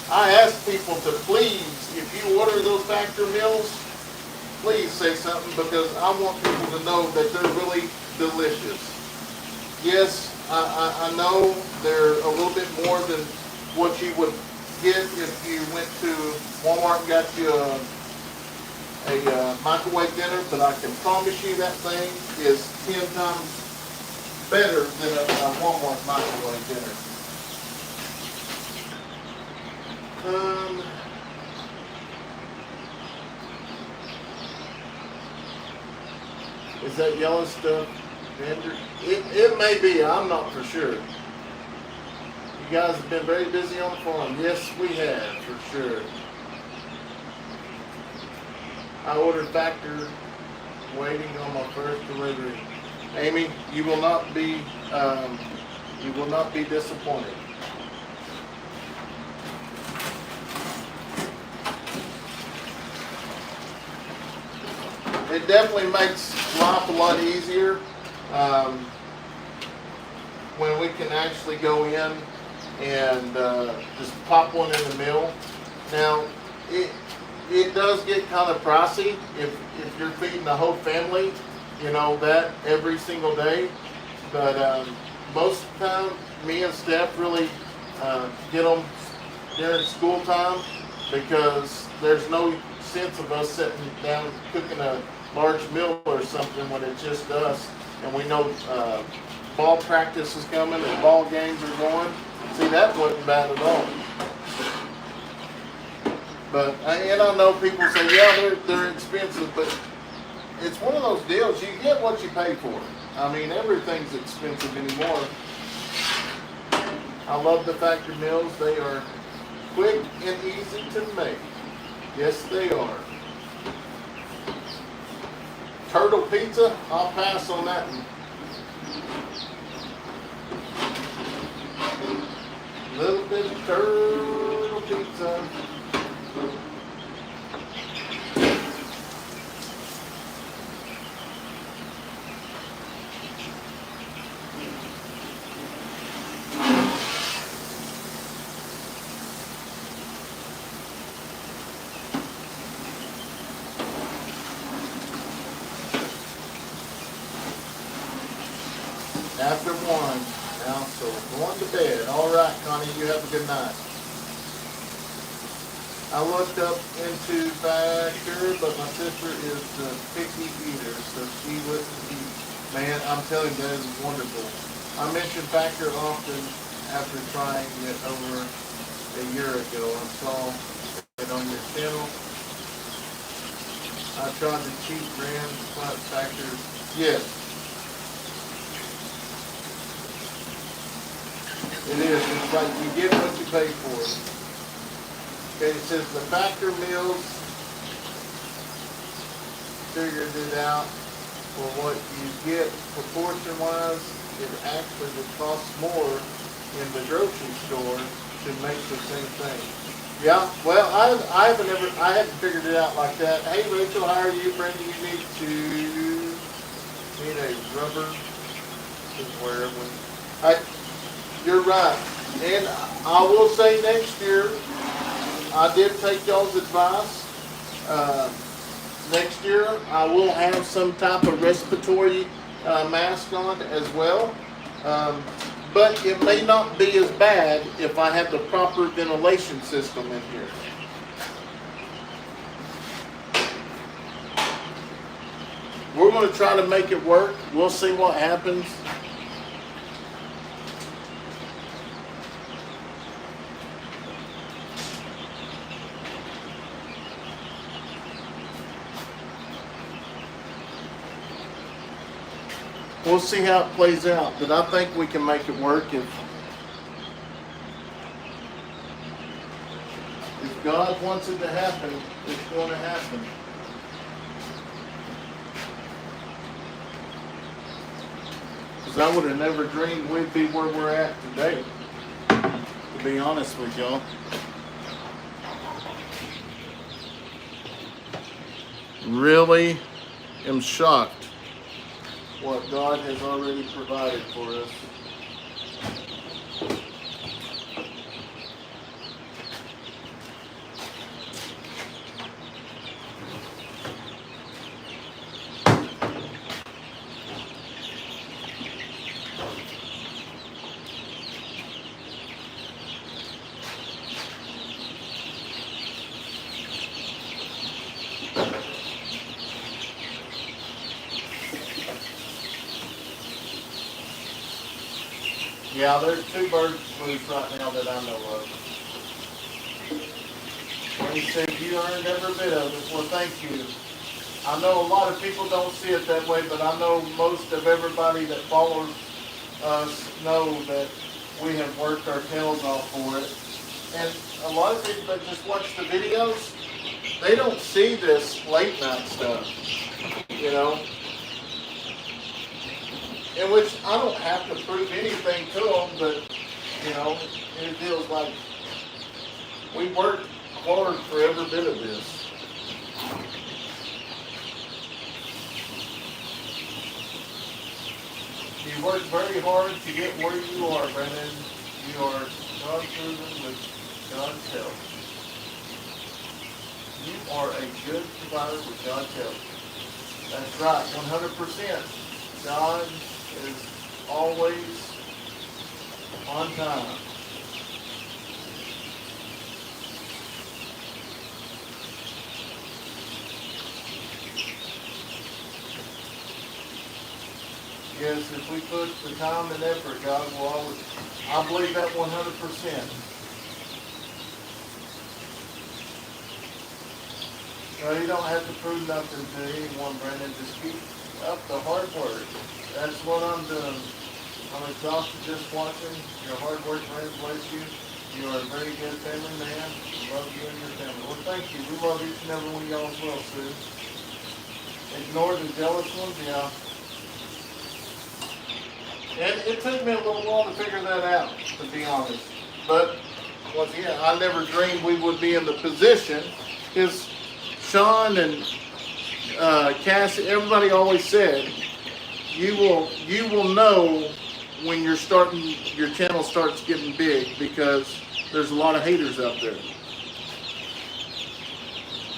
A: I ask people to please, if you order those factor meals, please say something because I want people to know that they're really delicious. Yes, I know they're a little bit more than what you would get if you went to Walmart and got you a microwave dinner, but I can promise you that thing is 10 times better than a Walmart microwave dinner. Is that yellow stuff? It may be. I'm not for sure. You You guys have been very busy on the farm. Yes, we have, for sure. I ordered factor, waiting on my first delivery. Amy, you will not be disappointed. It definitely makes life a lot easier when we can actually go in and just pop one in the mill. Now, it does get kind of pricey if you're feeding the whole family, you know, that every single day. But most of the time, me and Steph really get them during school time, because there's no sense of us sitting down cooking a large meal or something when it's just us, and we know ball practice is coming and ball games are going. See, that wasn't bad at all. But and I know people say, yeah, they're expensive, but it's one of those deals. You get what you pay for. I mean, everything's expensive anymore. I love the factory meals. They are quick and easy to make. Yes, they are. Turtle pizza, I'll pass on that one. Little bit of turtle pizza. After 1 now, so going to bed. All right, Connie, you have a good night. I looked up into factor, but my sister is the picky eater, so she wouldn't eat. Man, I'm telling you, that is wonderful. I mention factor often after trying it over a year ago. I saw it on your channel. I tried the cheap brand factor. Yes. It is. It's like you get what you pay for. Okay, it says the factor meals figured it out for what you get proportion-wise. It actually would cost more in the grocery store to make the same thing. Yeah, well, I haven't figured it out like that. Hey, Rachel, how are you? Brenda, you need a rubber to wear when you're right. And I will say next year, I did take y'all's advice. Next year, I will have some type of respiratory mask on as well. But it may not be as bad if I have the proper ventilation system in here. We're going to try to make it work. We'll see what happens. We'll see how it plays out, but I think we can make it work if God wants it to happen. It's going to happen. Because I would have never dreamed we'd be where we're at today, to be honest with y'all. Really am shocked what God has already provided for us. Yeah, there's 2 birds loose right now that I know of. When he said you earned every bit of it, well, thank you. I know a lot of people don't see it that way, but I know most of everybody that follows us know that we have worked our tails off for it. And a lot of people that just watch the videos, they don't see this late night stuff, you know. In which I don't have to prove anything to them, but, you know, it feels like we worked hard for every bit of this. You worked very hard to get where you are, Brennan. You are God-proven with God's help. You are a good provider with God's help. That's right, 100%. God is always on time. Yes, if we put the time and effort, God will always, I believe that 100%. No, you don't have to prove nothing to anyone, Brandon. Just keep up the hard work. That's what I'm doing. I'm exhausted just watching. Your hard work, Brandon, bless you. You are a very good family man. I love you and your family. Well, thank you. We love each and every one of y'all as well, Sue. Ignore the jealous ones, yeah. And it took me a little while to figure that out, to be honest. But once again, I never dreamed we would be in the position. Because Sean and Cassie, everybody always said, you will know when your channel starts getting big, because there's a lot of haters out there.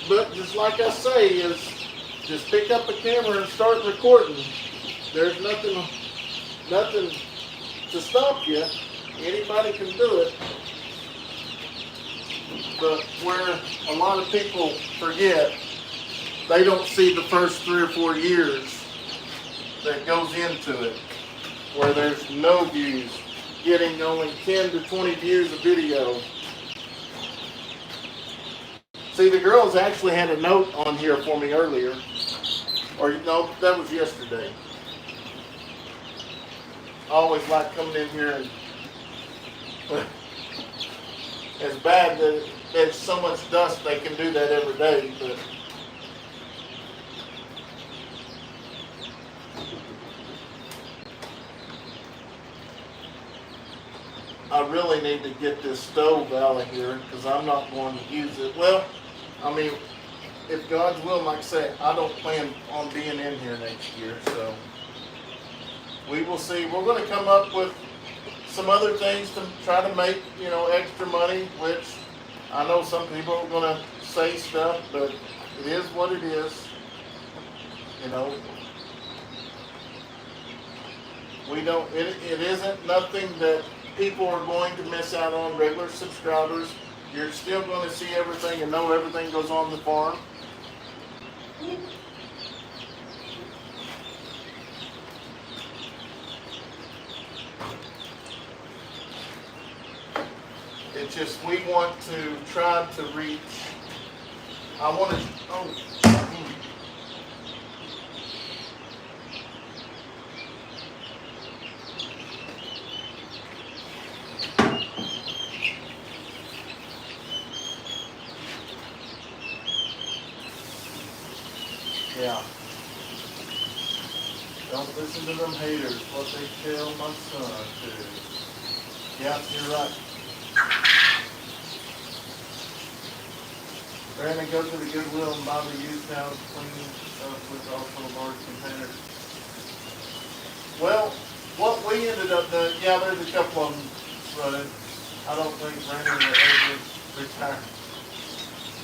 A: But just like I say, is just pick up a camera and start recording. There's nothing to stop you. Anybody can do it. But where a lot of people forget, they don't see the first 3 or 4 years that goes into it, where there's no views, getting only 10 to 20 views a video. See, the girls actually had a note on here for me earlier, or no, that was yesterday. I always like coming in here and it's bad that there's so much dust they can do that every day, but I really need to get this stove out of here because I'm not going to use it. Well, I mean, if God's will, like I say, I don't plan on being in here next year, so we will see. We're going to come up with some other things to try to make, you know, extra money, which I know some people are going to say stuff, but it is what it is. You know, we don't, it isn't nothing that people are going to miss out on. Regular subscribers, you're still going to see everything and know everything goes on the farm. It's just we want to try to reach. I want to. Oh. Yeah. Don't listen to them haters. What they tell my son to. Yeah, you're right. Brandon, go to the Goodwill and buy the used towels, clean stuff with also a large container. Well, what we ended up doing, yeah, there's a couple of them, but I don't think Brandon will ever retire.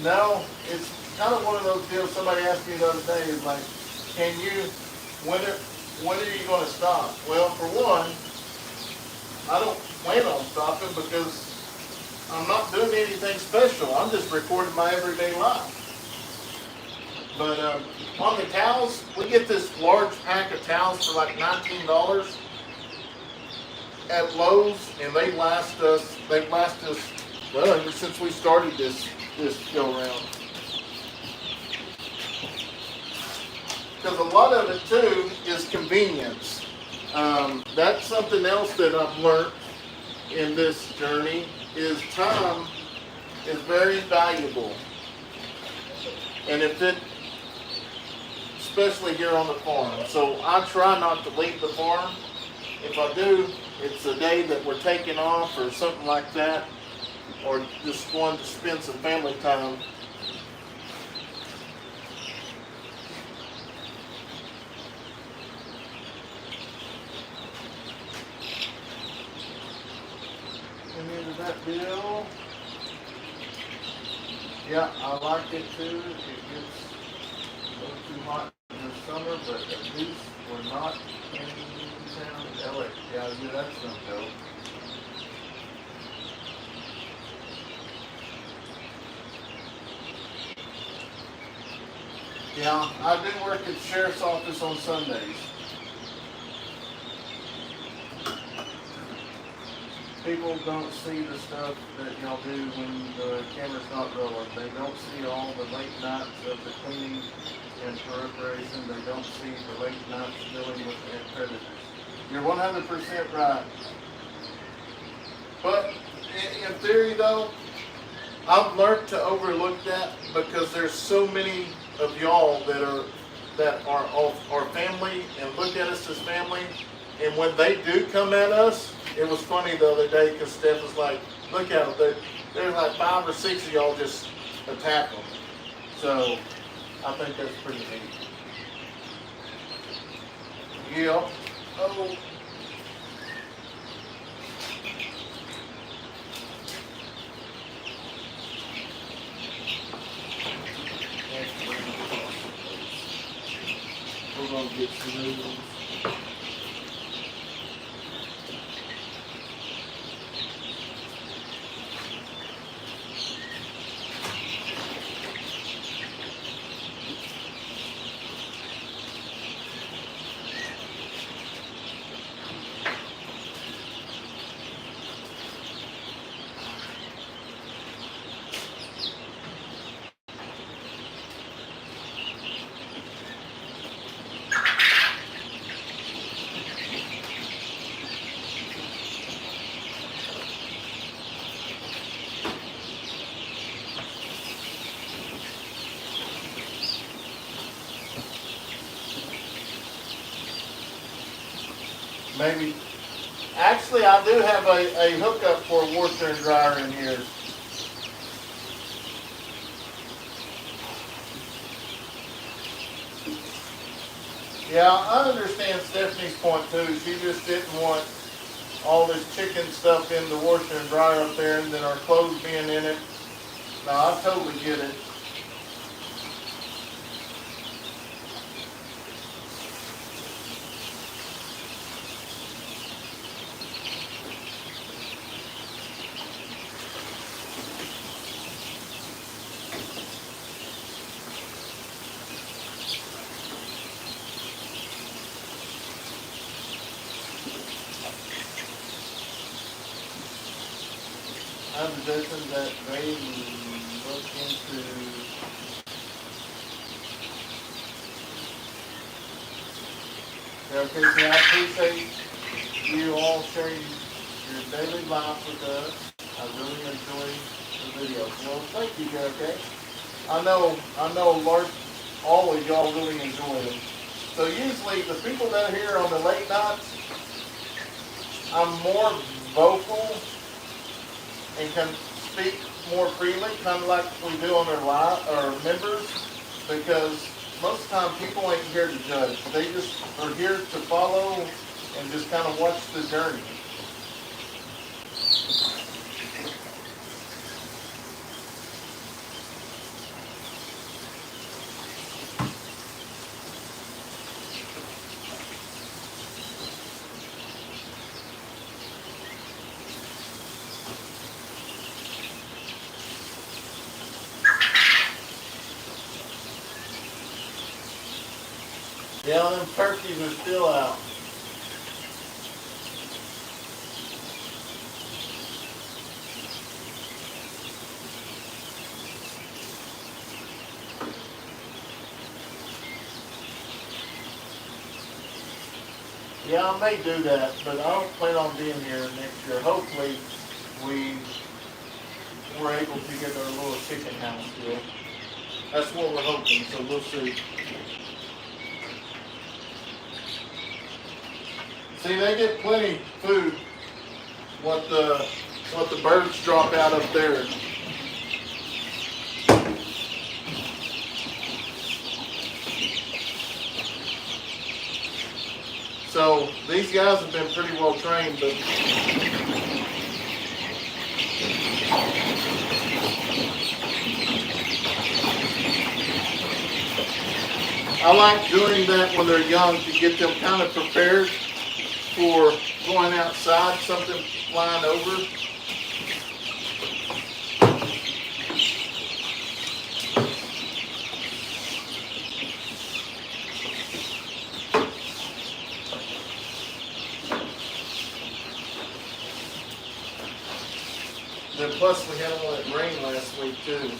A: No, it's kind of one of those deals. Somebody asked me the other day, is like, when are you going to stop? Well, for one, I don't plan on stopping because I'm not doing anything special. I'm just recording my everyday life. But on the towels, we get this large pack of towels for like $19 at Lowe's, and they last us, well, ever since we started this go around. Because a lot of it too is convenience. That's something else that I've learned in this journey is time is very valuable. And if it, especially here on the farm, so I try not to leave the farm. If I do, it's a day that we're taking off or something like that, or just going to spend some family time. And into that deal. Yeah, I like it too. It gets a little too hot in the summer, but at least we're not in town, LA. Yeah, that's gonna go. Yeah, I do work at the sheriff's office on Sundays. People don't see the stuff that y'all do when the camera's not rolling. They don't see all the late nights of the cleaning and preparation. They don't see the late nights dealing with the predators. You're 100% right. But in theory though, I've learned to overlook that because there's so many of y'all that are our family and look at us as family. And when they do come at us, it was funny the other day because Steph was like, look at them. There's like 5 or 6 of y'all just attack them. So I think that's pretty neat. Yeah. Oh. We're going to get some noodles. Maybe. Actually, I do have a hookup for a washer and dryer in here. Yeah, I understand Stephanie's point too. She just didn't want all this chicken stuff in the washer and dryer up there and then our clothes being in it. No, I totally get it. I'm suggesting that they look into okay, so I appreciate you all sharing your daily life with us. I really enjoy the videos. Well, thank you, okay? I know large all of y'all really enjoy them. So usually the people that are here on the late nights, I'm more vocal and can speak more freely, kind of like we do on our members, because most of the time people ain't here to judge. They just are here to follow and just kind of watch the journey. Yeah, them turkeys are still out. Yeah, I may do that, but I don't plan on being here next year. Hopefully, we're able to get our little chicken house built. That's what we're hoping, so we'll see. See, they get plenty of food. What the birds drop out up there. So these guys have been pretty well trained, but I like doing that when they're young to get them kind of prepared for going outside, something flying over. Then plus we had all that rain last week too.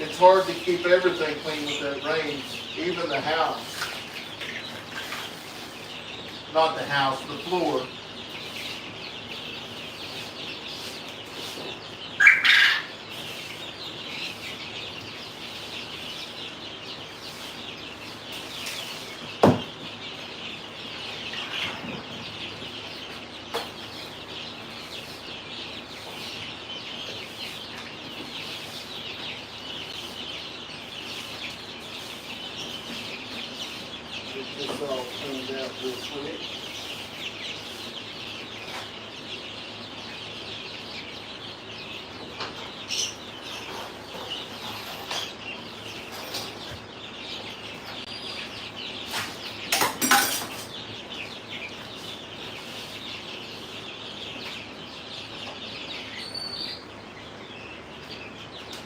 A: It's hard to keep everything clean with that rain, even the house. Not the house, the floor. Get this all cleaned out real quick.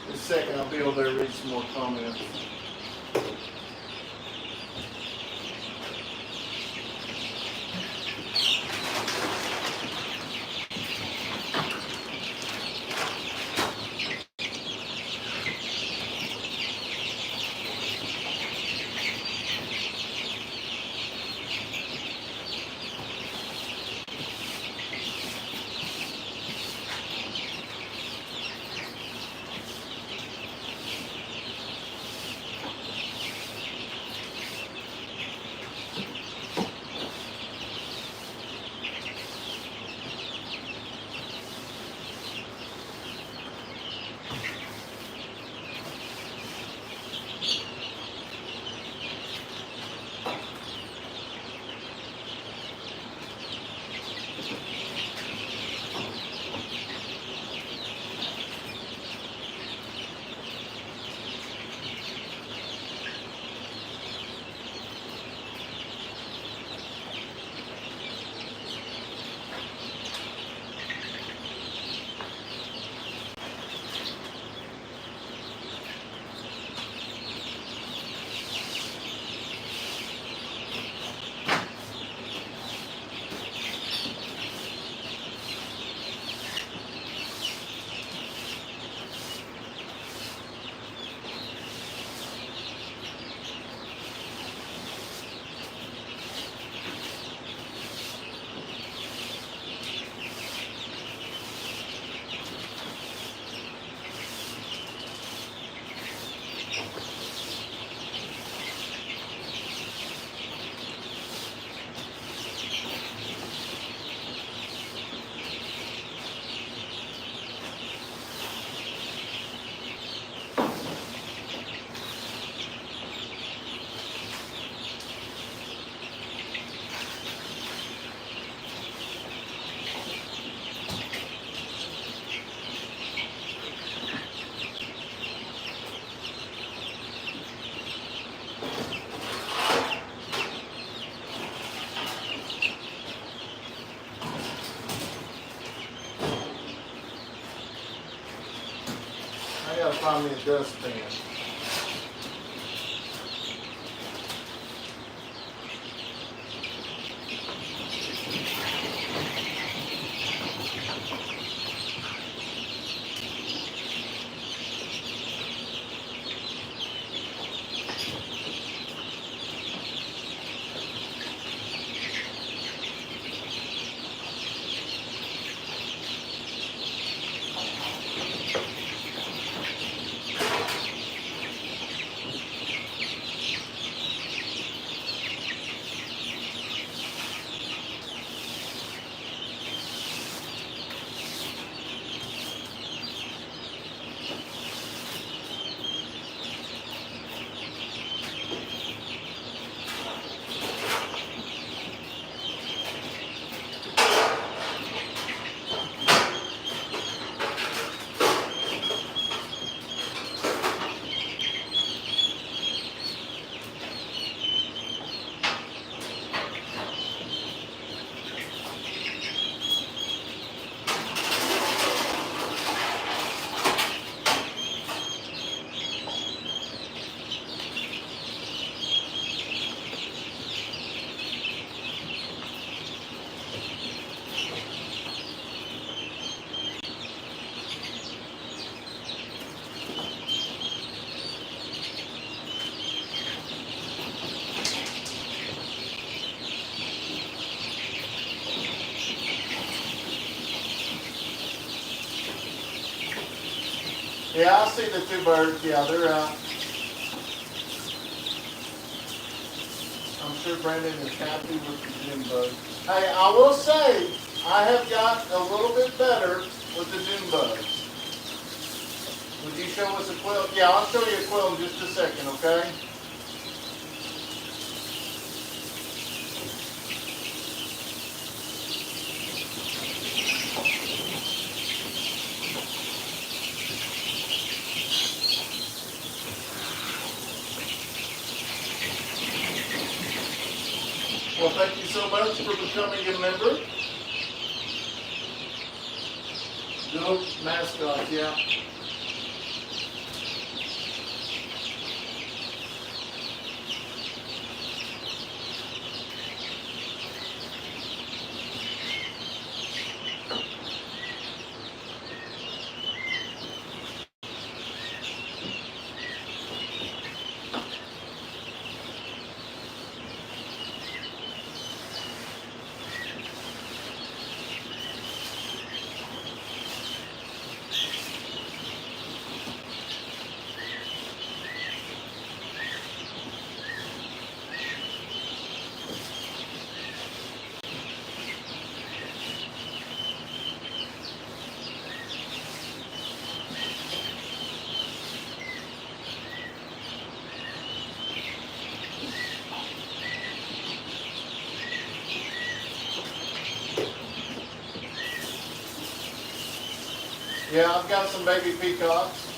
A: In a second, I'll be able to read some more comments. I gotta find me a dustpan. Yeah, I see the two birds. Yeah, they're out. I'm sure Brandon is happy with the June bug. Hey, I will say, I have got a little bit better with the June bugs. Would you show us a quill? Yeah, I'll show you a quill in just a second, okay? Well, thank you so much for becoming a member. Go mascot, yeah. Yeah, I've got some baby peacocks.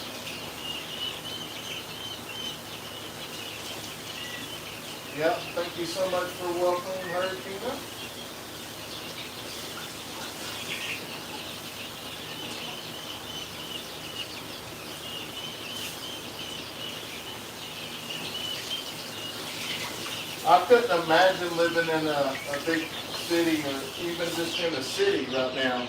A: Yep, thank you so much for welcoming her, Tina. I couldn't imagine living in a big city or even just in a city right now.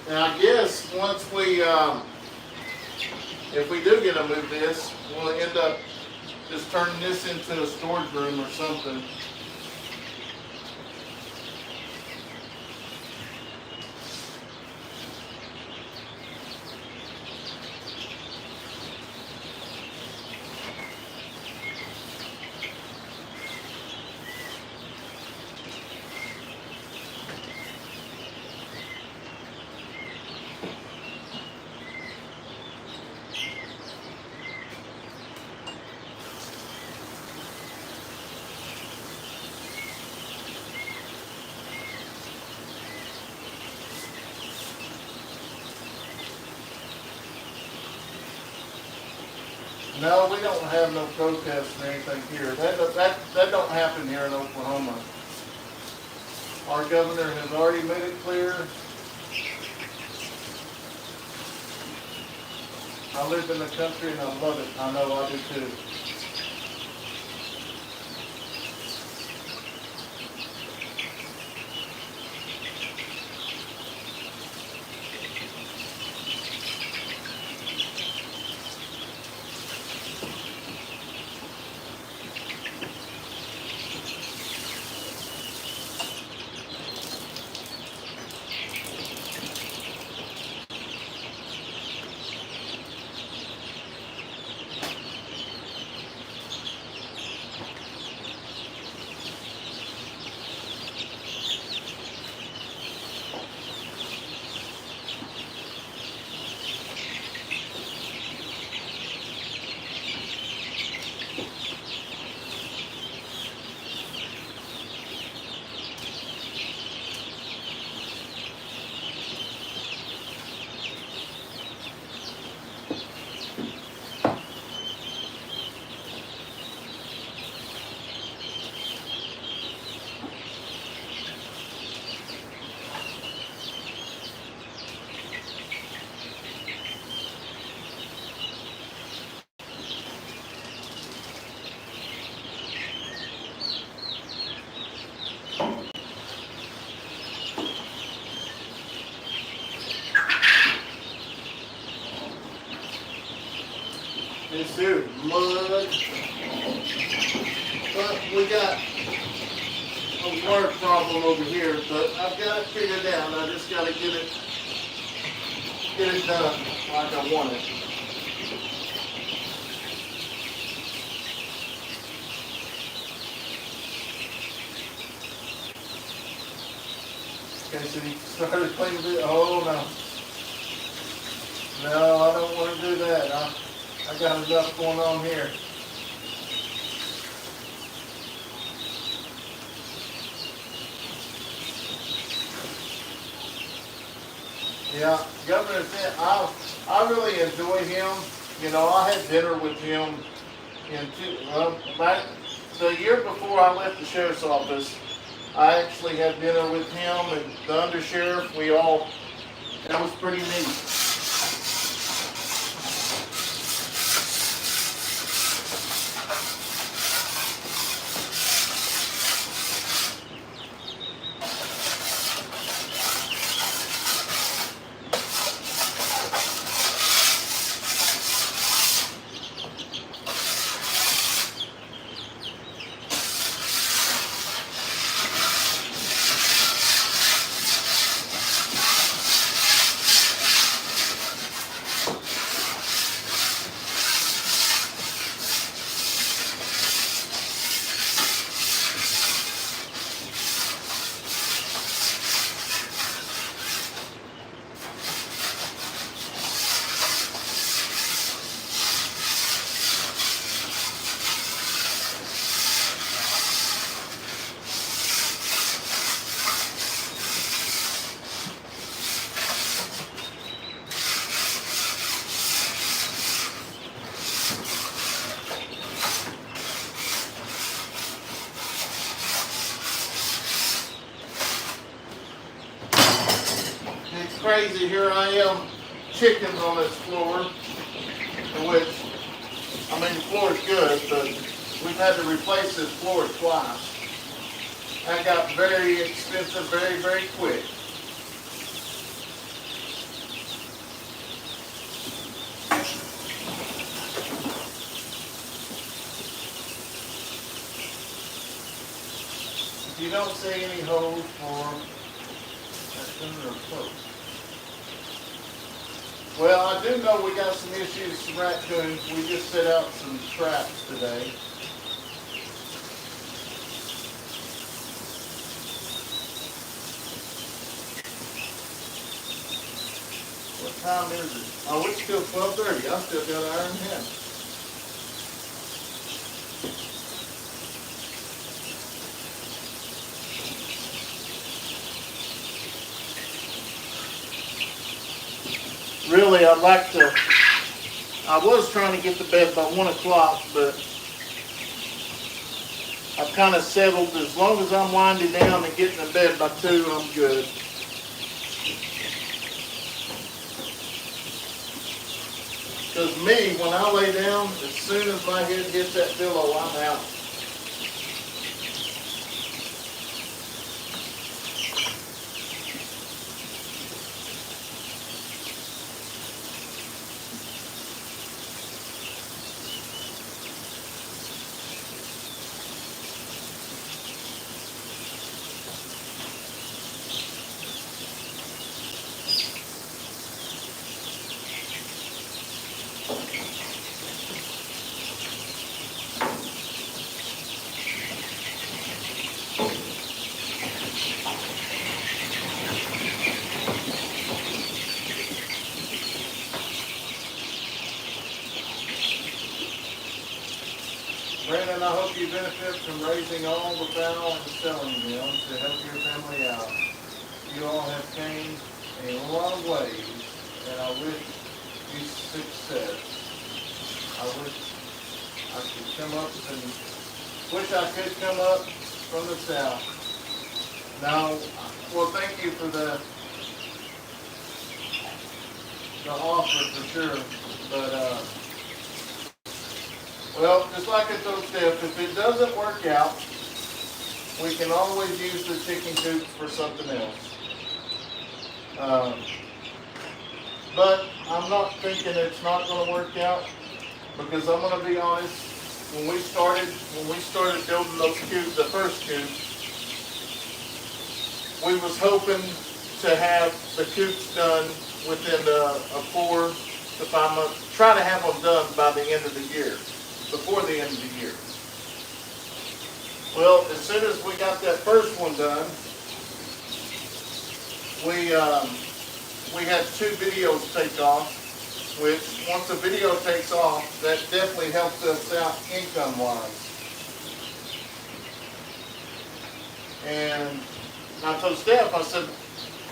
A: And I guess once we, if we do get to move this, we'll end up just turning this into a storage room or something. No, we don't have no protests or anything here. That don't happen here in Oklahoma. Our governor has already made it clear. I live in the country and I love it. I know I do too. This here mud. But we got a word problem over here, but I've got it figured out. I just got to get it done like I want it. Okay, so you started cleaning it. Oh no. No, I don't want to do that. I got enough going on here. Yeah, Governor Finn, I really enjoy him. You know, I had dinner with him back the year before I left the sheriff's office. I actually had dinner with him and the undersheriff. That was pretty neat. Crazy, here I am, chickens on this floor, which, I mean, the floor is good, but we've had to replace this floor twice. That got very expensive very, very quick. If you don't see any holes for raccoon or poke. Well, I do know we got some issues with some raccoons. We just set out some traps today. What time is it? Oh, it's still 12:30. I still got an hour and a half. Really, I was trying to get to bed by 1 o'clock, but I've kind of settled. As long as I'm winding down and getting to bed by 2, I'm good. Because me, when I lay down, as soon as my head hits that pillow, I'm out. Brandon, I hope you benefit from raising all the fowl and selling them to help your family out. You all have came a long ways, and I wish you success. I wish I could come up from the south. Now, well, thank you for the offer for sure, but well, just like I told Steph, if it doesn't work out, we can always use the chicken coops for something else. But I'm not thinking it's not going to work out. because I'm gonna be honest, when we started building those coops, the first coop, we was hoping to have the coops done within a 4 to 5 months. Try to have them done by the end of the year, before the end of the year. Well, as soon as we got that first one done, we had 2 videos take off, which once the video takes off, that definitely helps us out income-wise. And I told Steph, I said,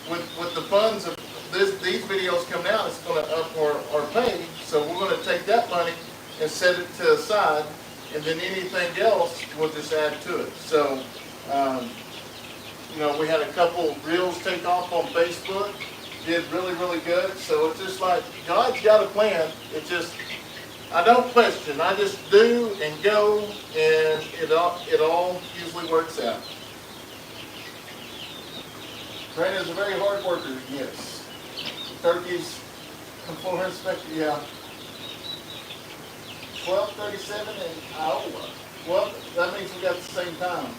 A: with the funds of these videos coming out, it's going to up our pay, so we're going to take that money and set it to the side, and then anything else we'll just add to it. So, you know, we had a couple reels take off on Facebook, did really, really good. So it's just like, God's got a plan. It just, I don't question. I just do and go, and it all usually works out. Brandon's a very hard worker, yes. Turkeys, full inspector, yeah. 12:37 in Iowa. Well, that means we got the same time.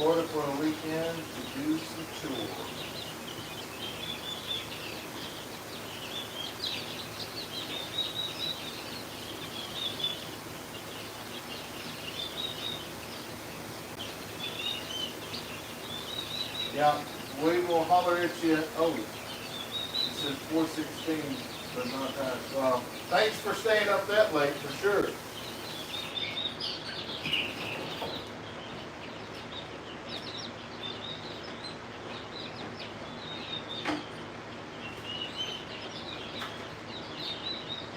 A: Order for a weekend to do some chores. Yeah, we will holler at you. Oh, it says 4:16, but not that. Well, thanks for staying up that late, for sure.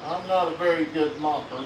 A: I'm not a very good mopper.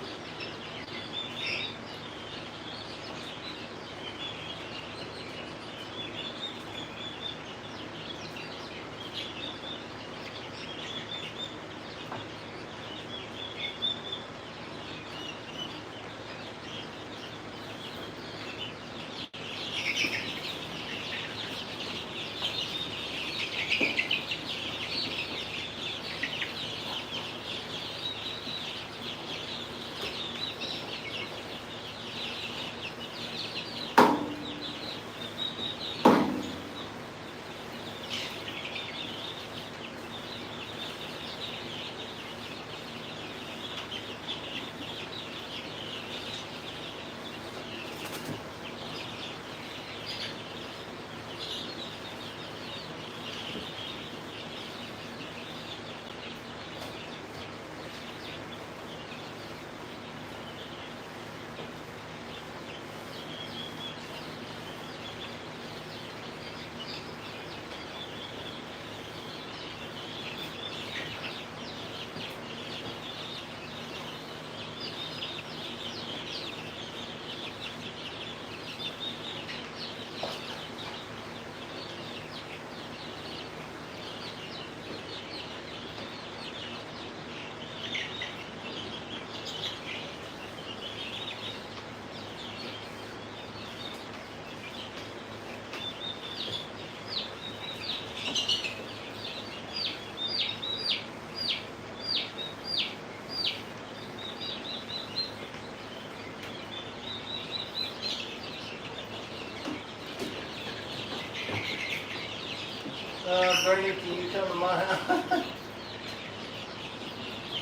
A: Braylee, can you come to my house?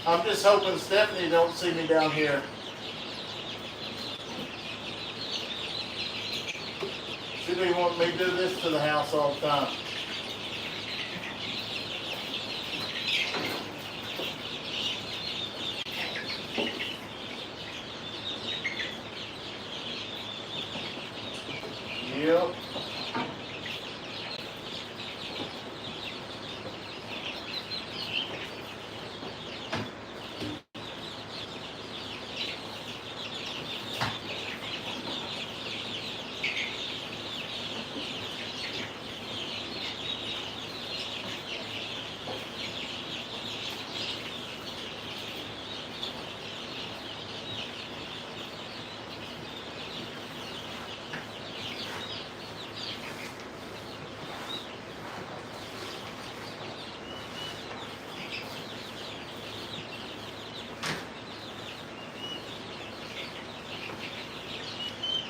A: I'm just hoping Stephanie don't see me down here. She be wanting me to do this to the house all the time. Yep.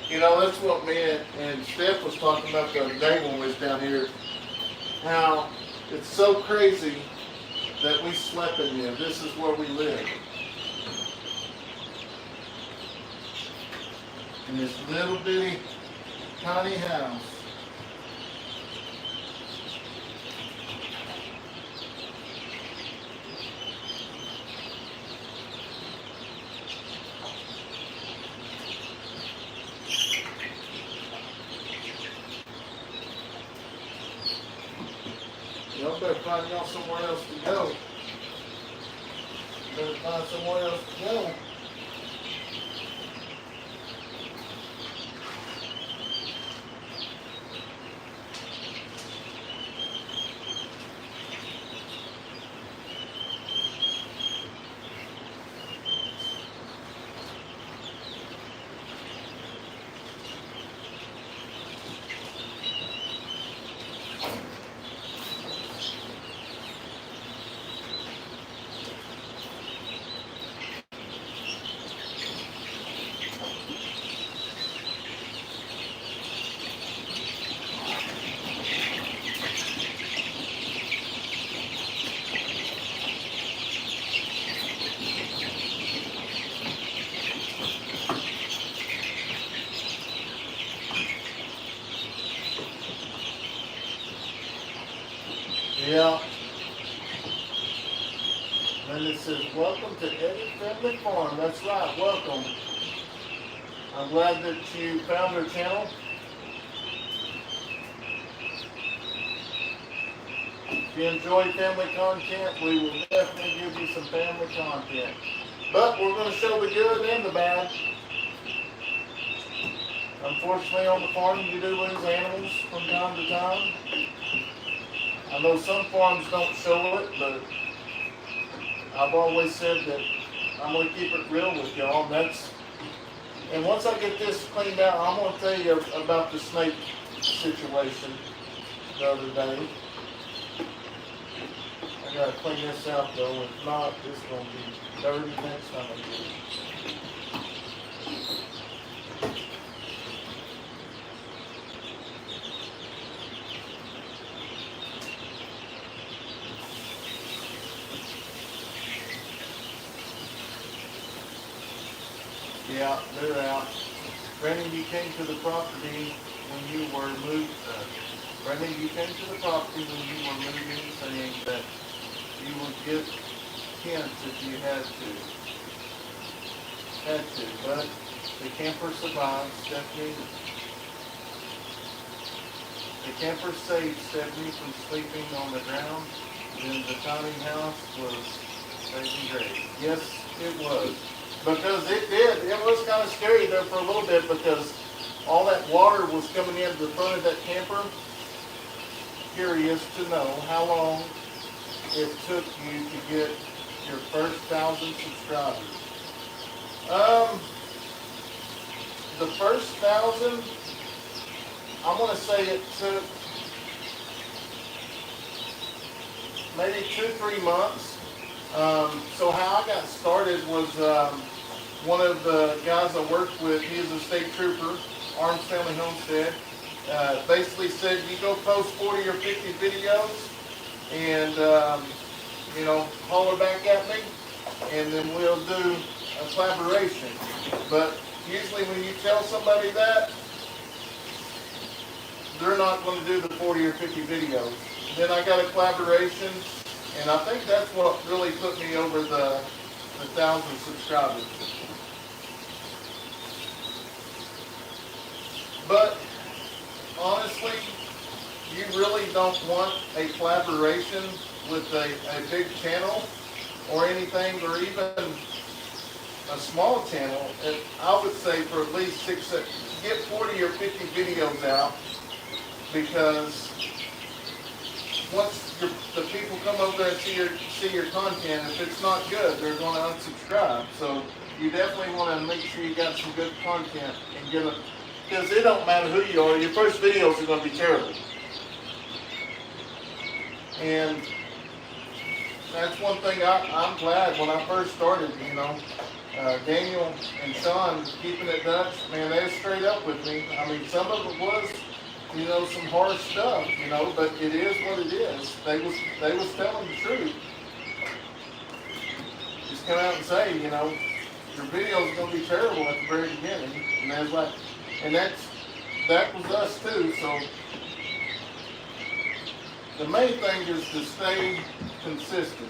A: You know, that's what me and Steph was talking about the other day when we was down here. How it's so crazy that we slept in here. This is where we live. In this little bitty tiny house. Y'all better find y'all somewhere else to go. Better find somewhere else to go. Yeah. And it says, welcome to Eddy Family Farm. That's right, welcome. I'm glad that you found our channel. If you enjoy family content, we will definitely give you some family content. But we're going to show the good and the bad. Unfortunately, on the farm, you do lose animals from time to time. I know some farms don't show it, but I've always said that I'm going to keep it real with y'all. And once I get this cleaned out, I'm going to tell you about the snake situation the other day. I got to clean this out though. If not, it's going to be dirty next time I do it. Yeah, they're out. Brandon, you came to the property when you were moved. Brandon, you came to the property when you were moving, saying that you would get hens if you had to. But the camper survived, Stephanie. The camper saved Stephanie from sleeping on the ground. Then the tiny house was saving grace. Yes, it was. Because it did. It was kind of scary there for a little bit because all that water was coming into the front of that camper. Curious to know how long it took you to get your first 1,000 subscribers. The first 1,000, I'm going to say it took maybe 2-3 months. So how I got started was one of the guys I worked with, he is a state trooper, Arms Family Homestead, basically said, you go post 40 or 50 videos and, you know, holler back at me and then we'll do a collaboration. But usually when you tell somebody that, they're not going to do the 40 or 50 videos. Then I got a collaboration. And I think that's what really put me over the 1,000 subscribers. But honestly, you really don't want a collaboration with a big channel or anything, or even a small channel. And I would say for at least get 40 or 50 videos out, because once the people come over there and see your content, if it's not good, they're going to unsubscribe. So you definitely want to make sure you got some good content and get them, because it don't matter who you are. Your first videos are going to be terrible, and that's one thing I'm glad when I first started. You know, Daniel and Sean keeping it Dutch, man, they was straight up with me. I mean, some of it was, you know, some harsh stuff, you know, but it is what it is. They was telling the truth. Just come out and say, you know, your video's gonna be terrible at the very beginning, and that's like, and that was us too. So the main thing is to stay consistent.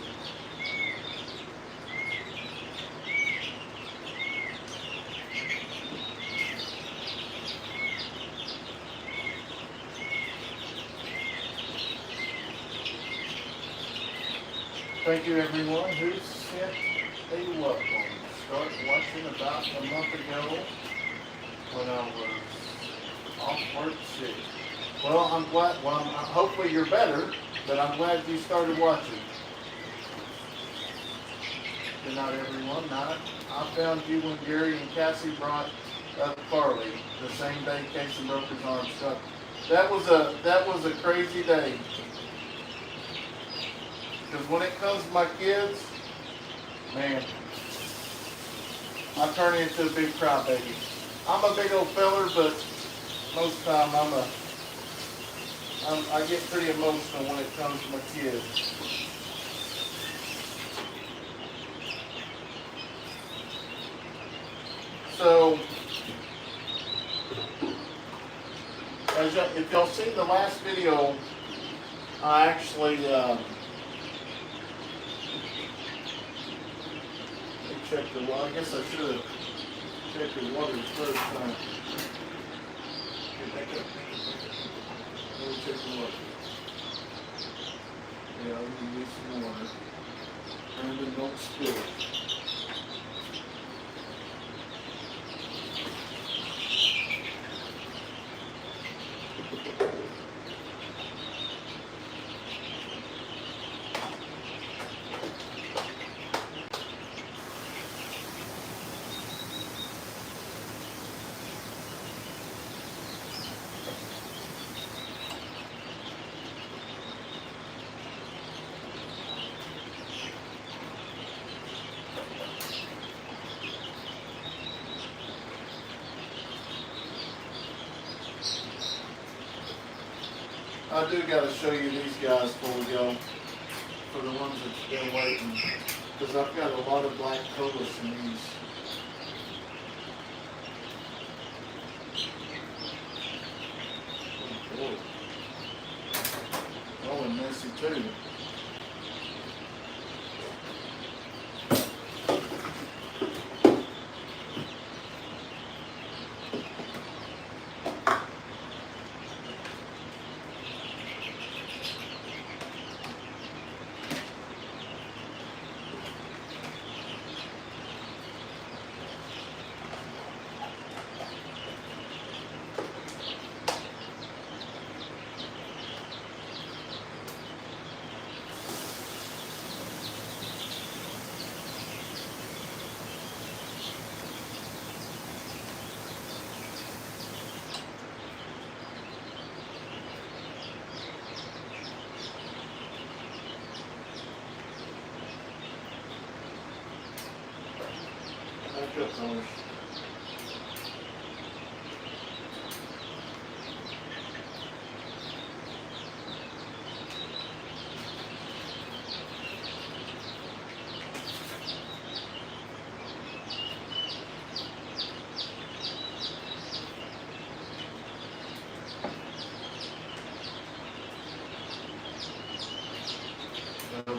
A: Thank you everyone who sent a welcome. Start watching about a month ago when I was off work sick. Well, I'm glad, hopefully you're better, but I'm glad you started watching. Good night everyone. I found you when Gary and Cassie brought up Farley the same day Kayson broke his arm. So that was a crazy day. Because when it comes to my kids, man, I turn into a big crybaby. I'm a big old feller, but most of the time I get pretty emotional when it comes to my kids. So, if y'all seen the last video, I actually check the water. I guess I should have checked the water first time. Let me check the water. Yeah, we can use some water. Brandon, don't spill it. I do got to show you these guys before we go, for the ones that's been waiting, because I've got a lot of black colas in these. Oh, and messy too.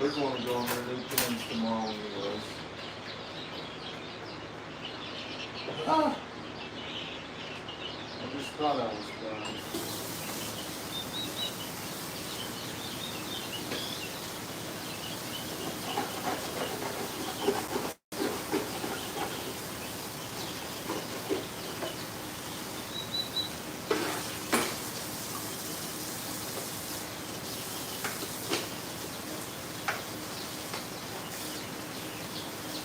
A: They're going to go on their new pins tomorrow anyways. Ah! I just thought I was done.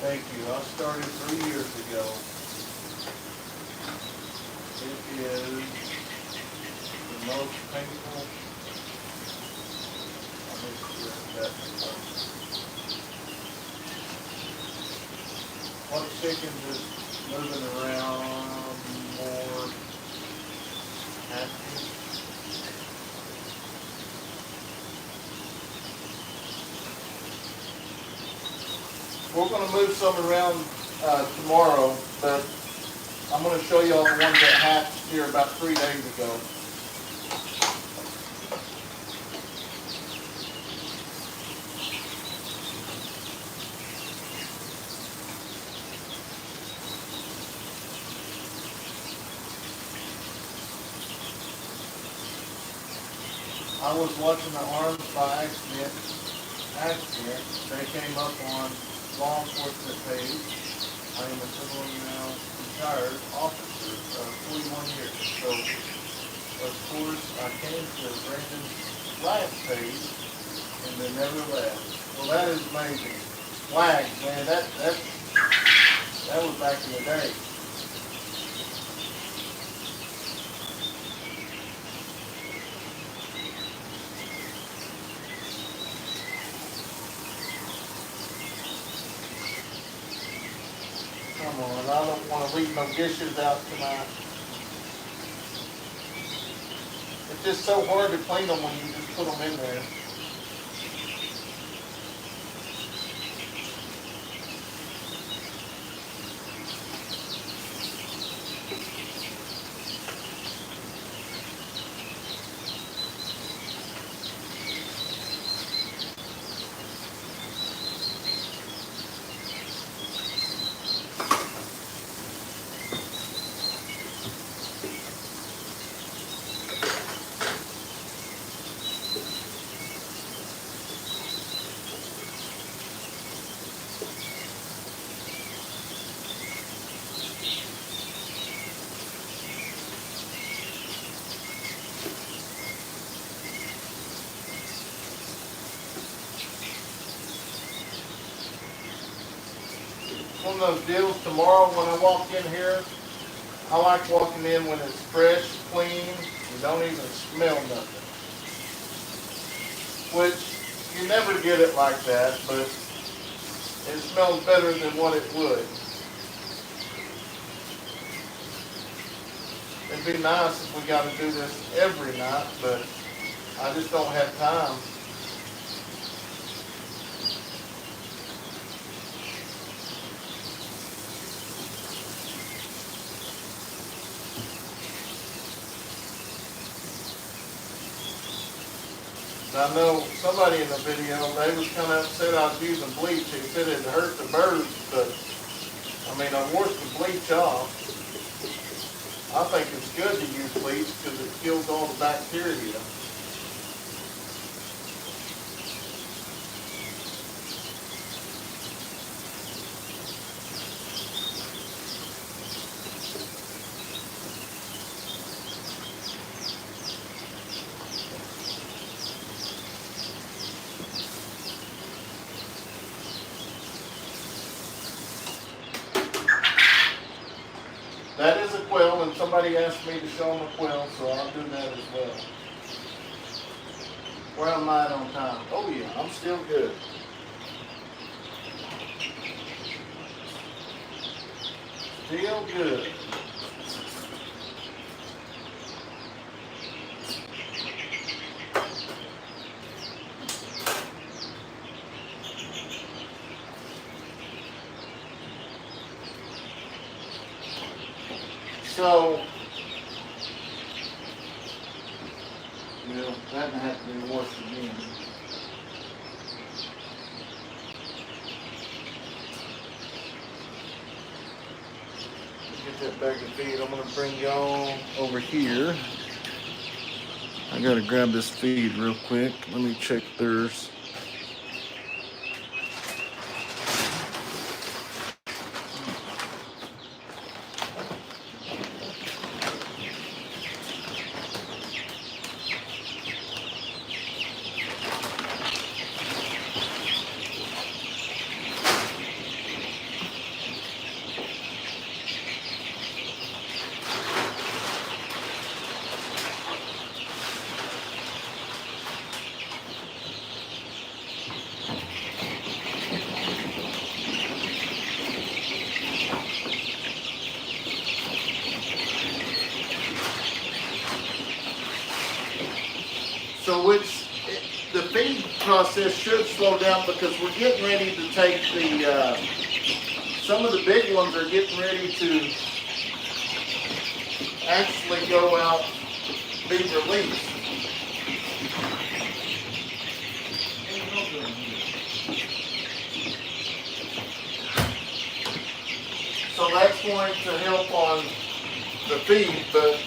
A: Thank you. I started 3 years ago. It is the most painful. What chickens is moving around more active. We're going to move some around tomorrow, but I'm going to show you all the ones that hatched here about 3 days ago. I was watching the arms by accident. They came up on law enforcement page. I am a civil now retired officer of 41 years. So, of course, I came to Brandon's last page and they never left. Well, that is amazing. Flags, man, that was back in the day. Come on, I don't want to leave no dishes out tonight. It's just so hard to clean them when you just put them in there. One of those deals tomorrow when I walk in here, I like walking in when it's fresh, clean, you don't even smell nothing. Which, you never get it like that, but it smells better than what it would. It'd be nice if we got to do this every night, but I just don't have time. I know somebody in the video, they was kind of upset I was using bleach. They said it hurt the birds, but I mean, I washed the bleach off. I think it's good to use bleach because it kills all the bacteria. That is a quail, and somebody asked me to show them a quail, so I'll do that as well. Where am I on time? Oh yeah, I'm still good. Still good. So, that has to be washed again. Get that bag of feed. I'm going to bring y'all over here. I got to grab this feed real quick. Let me check theirs. process should slow down because we're getting ready to take the, some of the big ones are getting ready to actually go out, be released. So that's going to help on the feed, but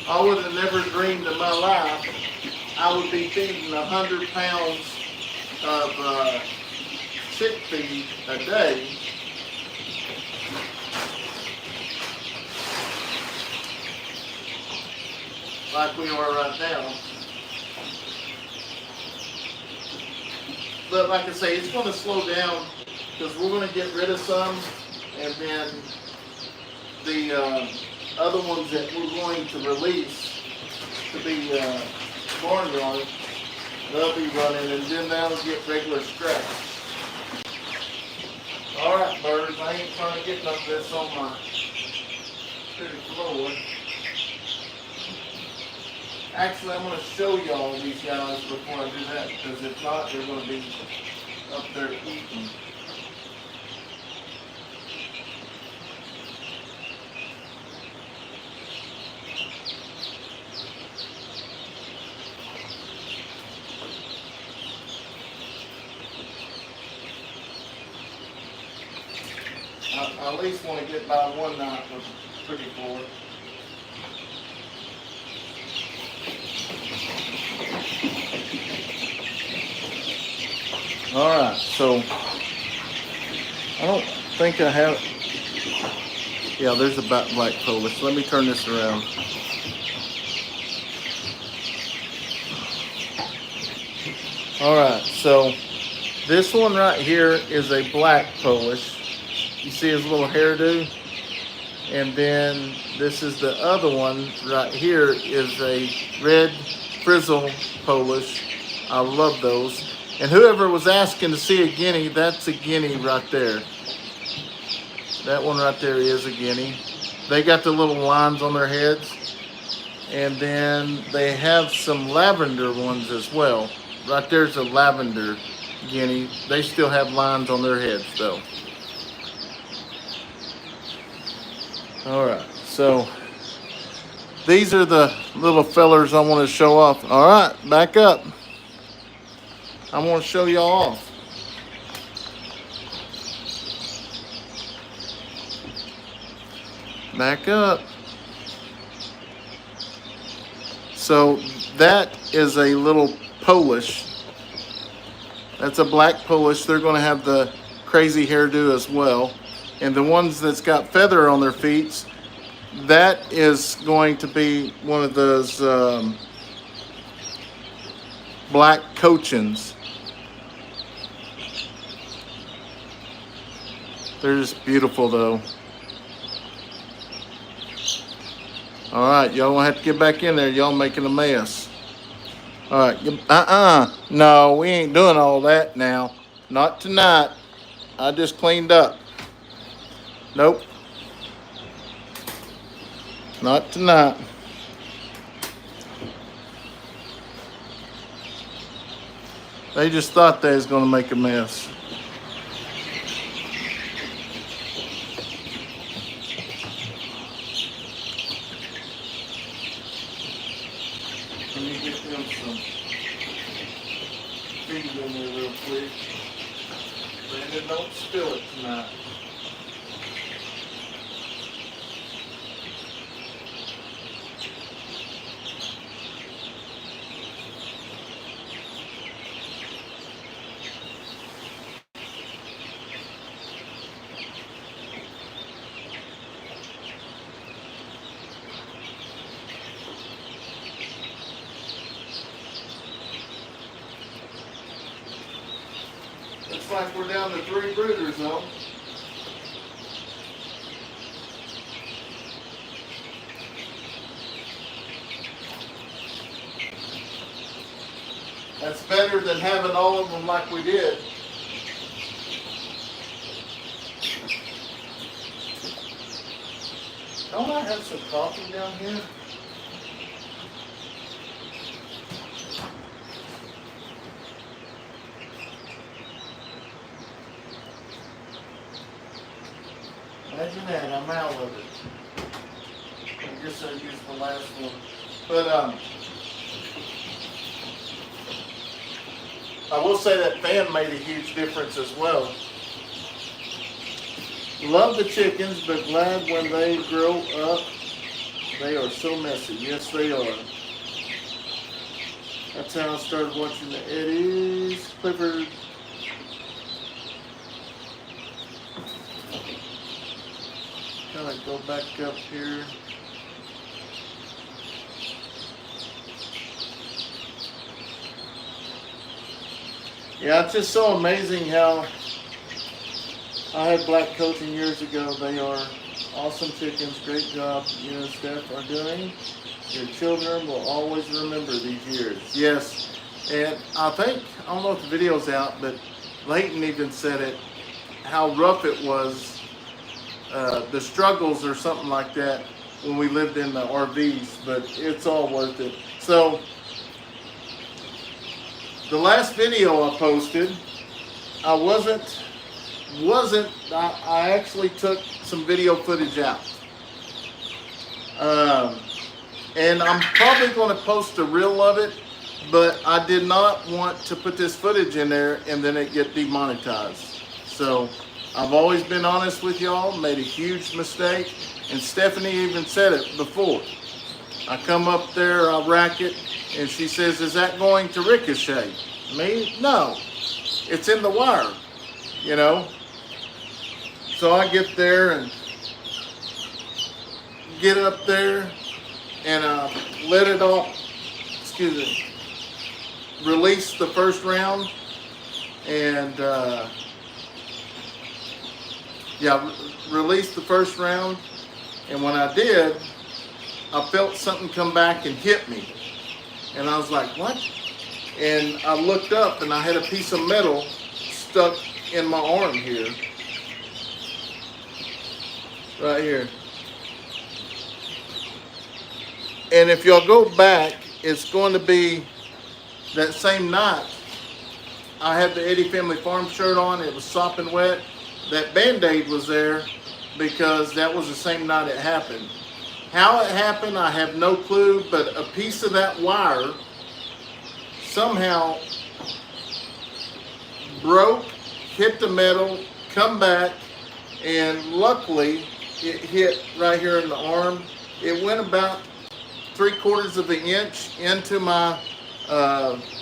A: I would have never dreamed in my life I would be feeding 100 pounds of chick feed a day. Like we are right now. But like I say, it's going to slow down because we're going to get rid of some, and then the other ones that we're going to release to be barnyard, they'll be running, and then that'll get regular scraps. Alright birds, I ain't trying to get none of this on my pretty floor. Actually, I'm going to show y'all these guys before I do that, because if not, they're going to be up there eating. I at least want to get by one night with pretty floor. Alright, so I don't think I have, yeah, there's a black Polish. Let me turn this around. Alright, so this one right here is a black Polish. You see his little hairdo? And then this is the other one right here is a red frizzle Polish. I love those. And whoever was asking to see a guinea, that's a guinea right there. That one right there is a guinea. They got the little lines on their heads. And then they have some lavender ones as well. Right there's a lavender guinea. They still have lines on their heads though. Alright, so these are the little fellers I want to show off. Alright, back up. I want to show y'all off. Back up. So that is a little Polish. That's a black Polish. They're going to have the crazy hairdo as well. And the ones that's got feather on their feet, that is going to be one of those black Cochins. They're just beautiful though. Alright, y'all gonna have to get back in there. Y'all making a mess. Alright, no, we ain't doing all that now. Not tonight. I just cleaned up. Nope. Not tonight. They just thought they was gonna make a mess. Let me get them some feed in there real quick. Brandon, don't spill it tonight. Looks like we're down to 3 brooders though. That's better than having all of them like we did. Don't I have some coffee down here? Imagine that, I'm out of it. I guess I used the last one. But I will say that fan made a huge difference as well. Love the chickens, but glad when they grow up. They are so messy. Yes, they are. That's how I started watching the Eddies. Clifford. Kind of go back up here. Yeah, it's just so amazing how I had black coaching years ago. They are awesome chickens. Great job you and Steph are doing. Your children will always remember these years. Yes, and I don't know if the video's out, but Leighton even said it, how rough it was, the struggles or something like that when we lived in the RVs, but it's all worth it. So, the last video I posted, I actually took some video footage out. And I'm probably going to post a reel of it, but I did not want to put this footage in there and then it get demonetized. So I've always been honest with y'all, made a huge mistake, and Stephanie even said it before. I come up there, I rack it, and she says, is that going to ricochet? Me? No. It's in the wire, you know. So I get there and get up there and let it off, release the first round, and release the first round, and when I did, I felt something come back and hit me, and I was like, what? And I looked up and I had a piece of metal stuck in my arm here, right here. And if y'all go back, it's going to be that same night. I had the Eddy Family Farm shirt on. It was sopping wet. That Band-Aid was there because that was the same night it happened. How it happened, I have no clue, but a piece of that wire somehow broke, hit the metal, come back, and luckily it hit right here in the arm. It went about 3/4 of an inch into my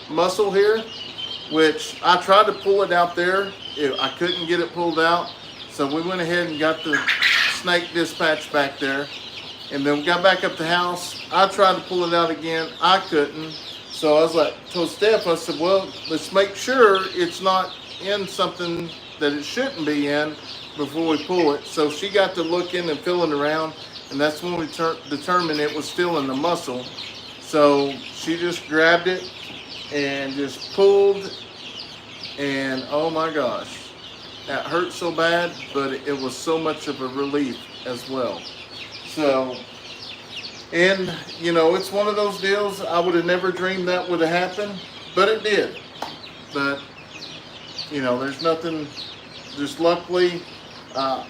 A: muscle here, which I tried to pull it out there. I couldn't get it pulled out, so we went ahead and got the snake dispatch back there, and then we got back up the house. I tried to pull it out again. I couldn't, so I was like, told Steph, I said, well, let's make sure it's not in something that it shouldn't be in before we pull it. So she got to looking and feeling around, and that's when we determined it was still in the muscle. So she just grabbed it and just pulled, and oh my gosh, that hurt so bad, but it was so much of a relief as well. So, and you know, it's one of those deals, I would have never dreamed that would have happened, but it did. But, you know, there's nothing, just luckily,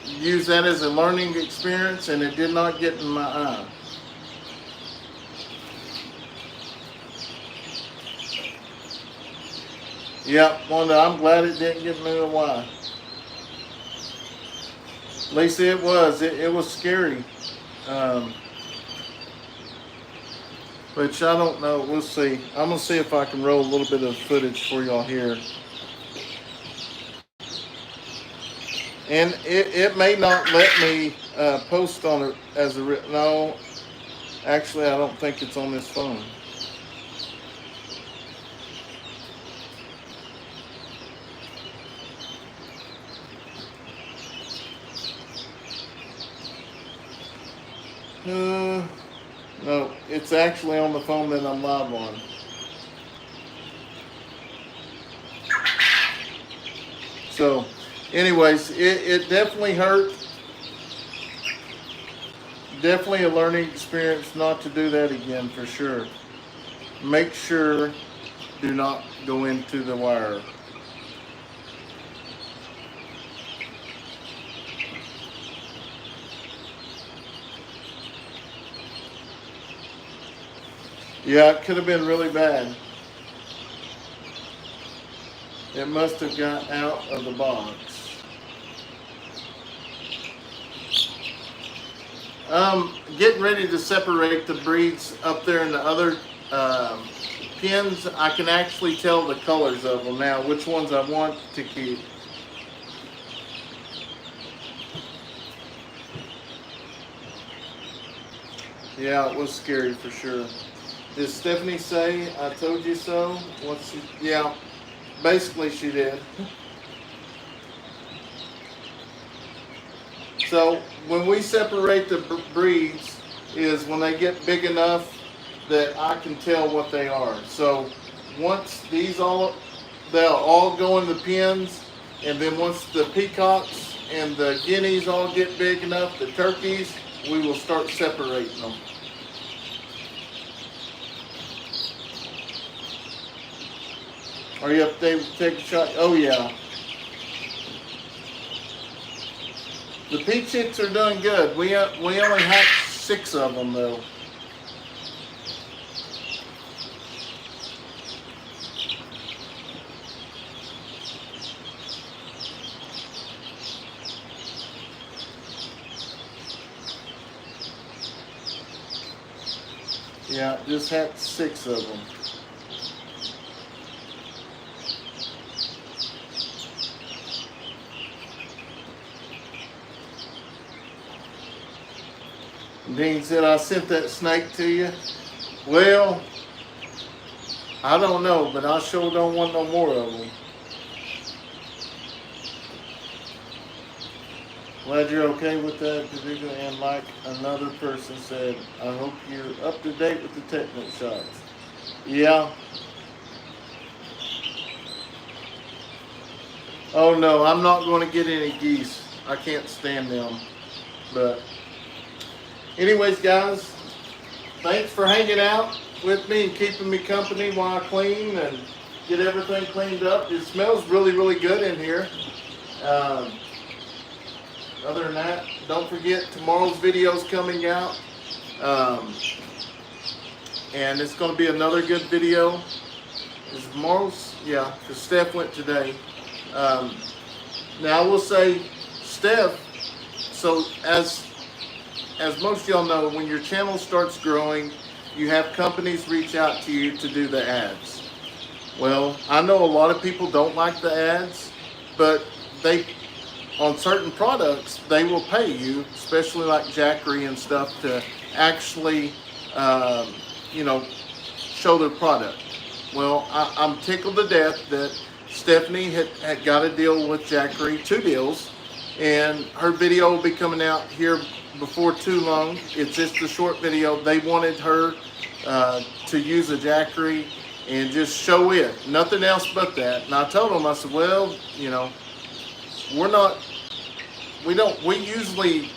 A: use that as a learning experience, and it did not get in my eye. Yep, Wanda, I'm glad it didn't get me in the eye. Lisa, it was scary. Which I don't know, we'll see. I'm gonna see if I can roll a little bit of footage for y'all here. And it may not let me post on it as a, no, actually I don't think it's on this phone. No, it's actually on the phone that I'm live on. So, anyways, it definitely hurt. Definitely a learning experience not to do that again for sure. Make sure do not go into the wire. Yeah, it could have been really bad. It must have got out of the box. Getting ready to separate the breeds up there in the other pens. I can actually tell the colors of them now, which ones I want to keep. Yeah, it was scary for sure. Did Stephanie say, "I told you so"? What's she? Yeah, basically she did. So when we separate the breeds is when they get big enough that I can tell what they are. So once they'll all go in the pens, and then once the peacocks and the guineas all get big enough, the turkeys, we will start separating them. Are you up there to take a shot? Oh yeah. The pea chicks are doing good. We only hatched 6 of them though. Yeah, just hatched 6 of them. Dean said, "I sent that snake to you." Well, I don't know, but I sure don't want no more of them. Glad you're okay with that, and like another person said, I hope you're up to date with the technical shots. Yeah. Oh no, I'm not going to get any geese. I can't stand them. But anyways, guys, thanks for hanging out with me and keeping me company while I clean and get everything cleaned up. It smells really, really good in here. Other than that, don't forget tomorrow's video is coming out. And it's going to be another good video. Is tomorrow's? Yeah, because Steph went today. Now I will say, Steph, so as most of y'all know, when your channel starts growing, you have companies reach out to you to do the ads. Well, I know a lot of people don't like the ads, but on certain products, they will pay you, especially like Hatchery and stuff, to actually, show their product. Well, I'm tickled to death that Stephanie had got a deal with Hatchery, 2 deals, and her video will be coming out here before too long. It's just a short video. They wanted her to use a Hatchery and just show it, nothing else but that. And I told them, I said, well, we usually,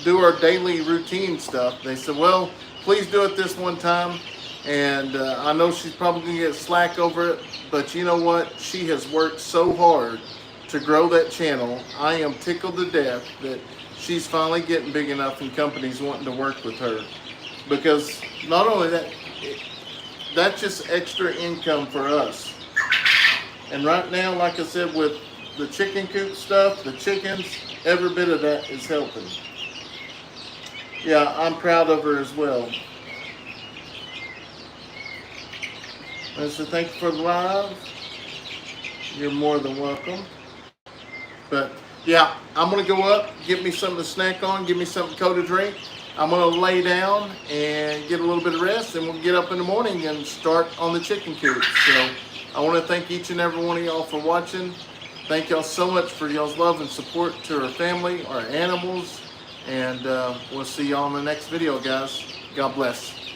A: do our daily routine stuff. They said, well, please do it this one time. And I know she's probably going to get slack over it, but you know what? She has worked so hard to grow that channel. I am tickled to death that she's finally getting big enough and companies wanting to work with her. Because not only that, that's just extra income for us. And right now, like I said, with the chicken coop stuff, the chickens, every bit of that is helping. Yeah, I'm proud of her as well. So thank you for the live. You're more than welcome. But yeah, I'm going to go up, get me something to snack on, give me something cold to drink. I'm going to lay down and get a little bit of rest, and we'll get up in the morning and start on the chicken coop. So I want to thank each and every one of y'all for watching. Thank y'all so much for y'all's love and support to our family, our animals, and we'll see y'all in the next video, guys. God bless.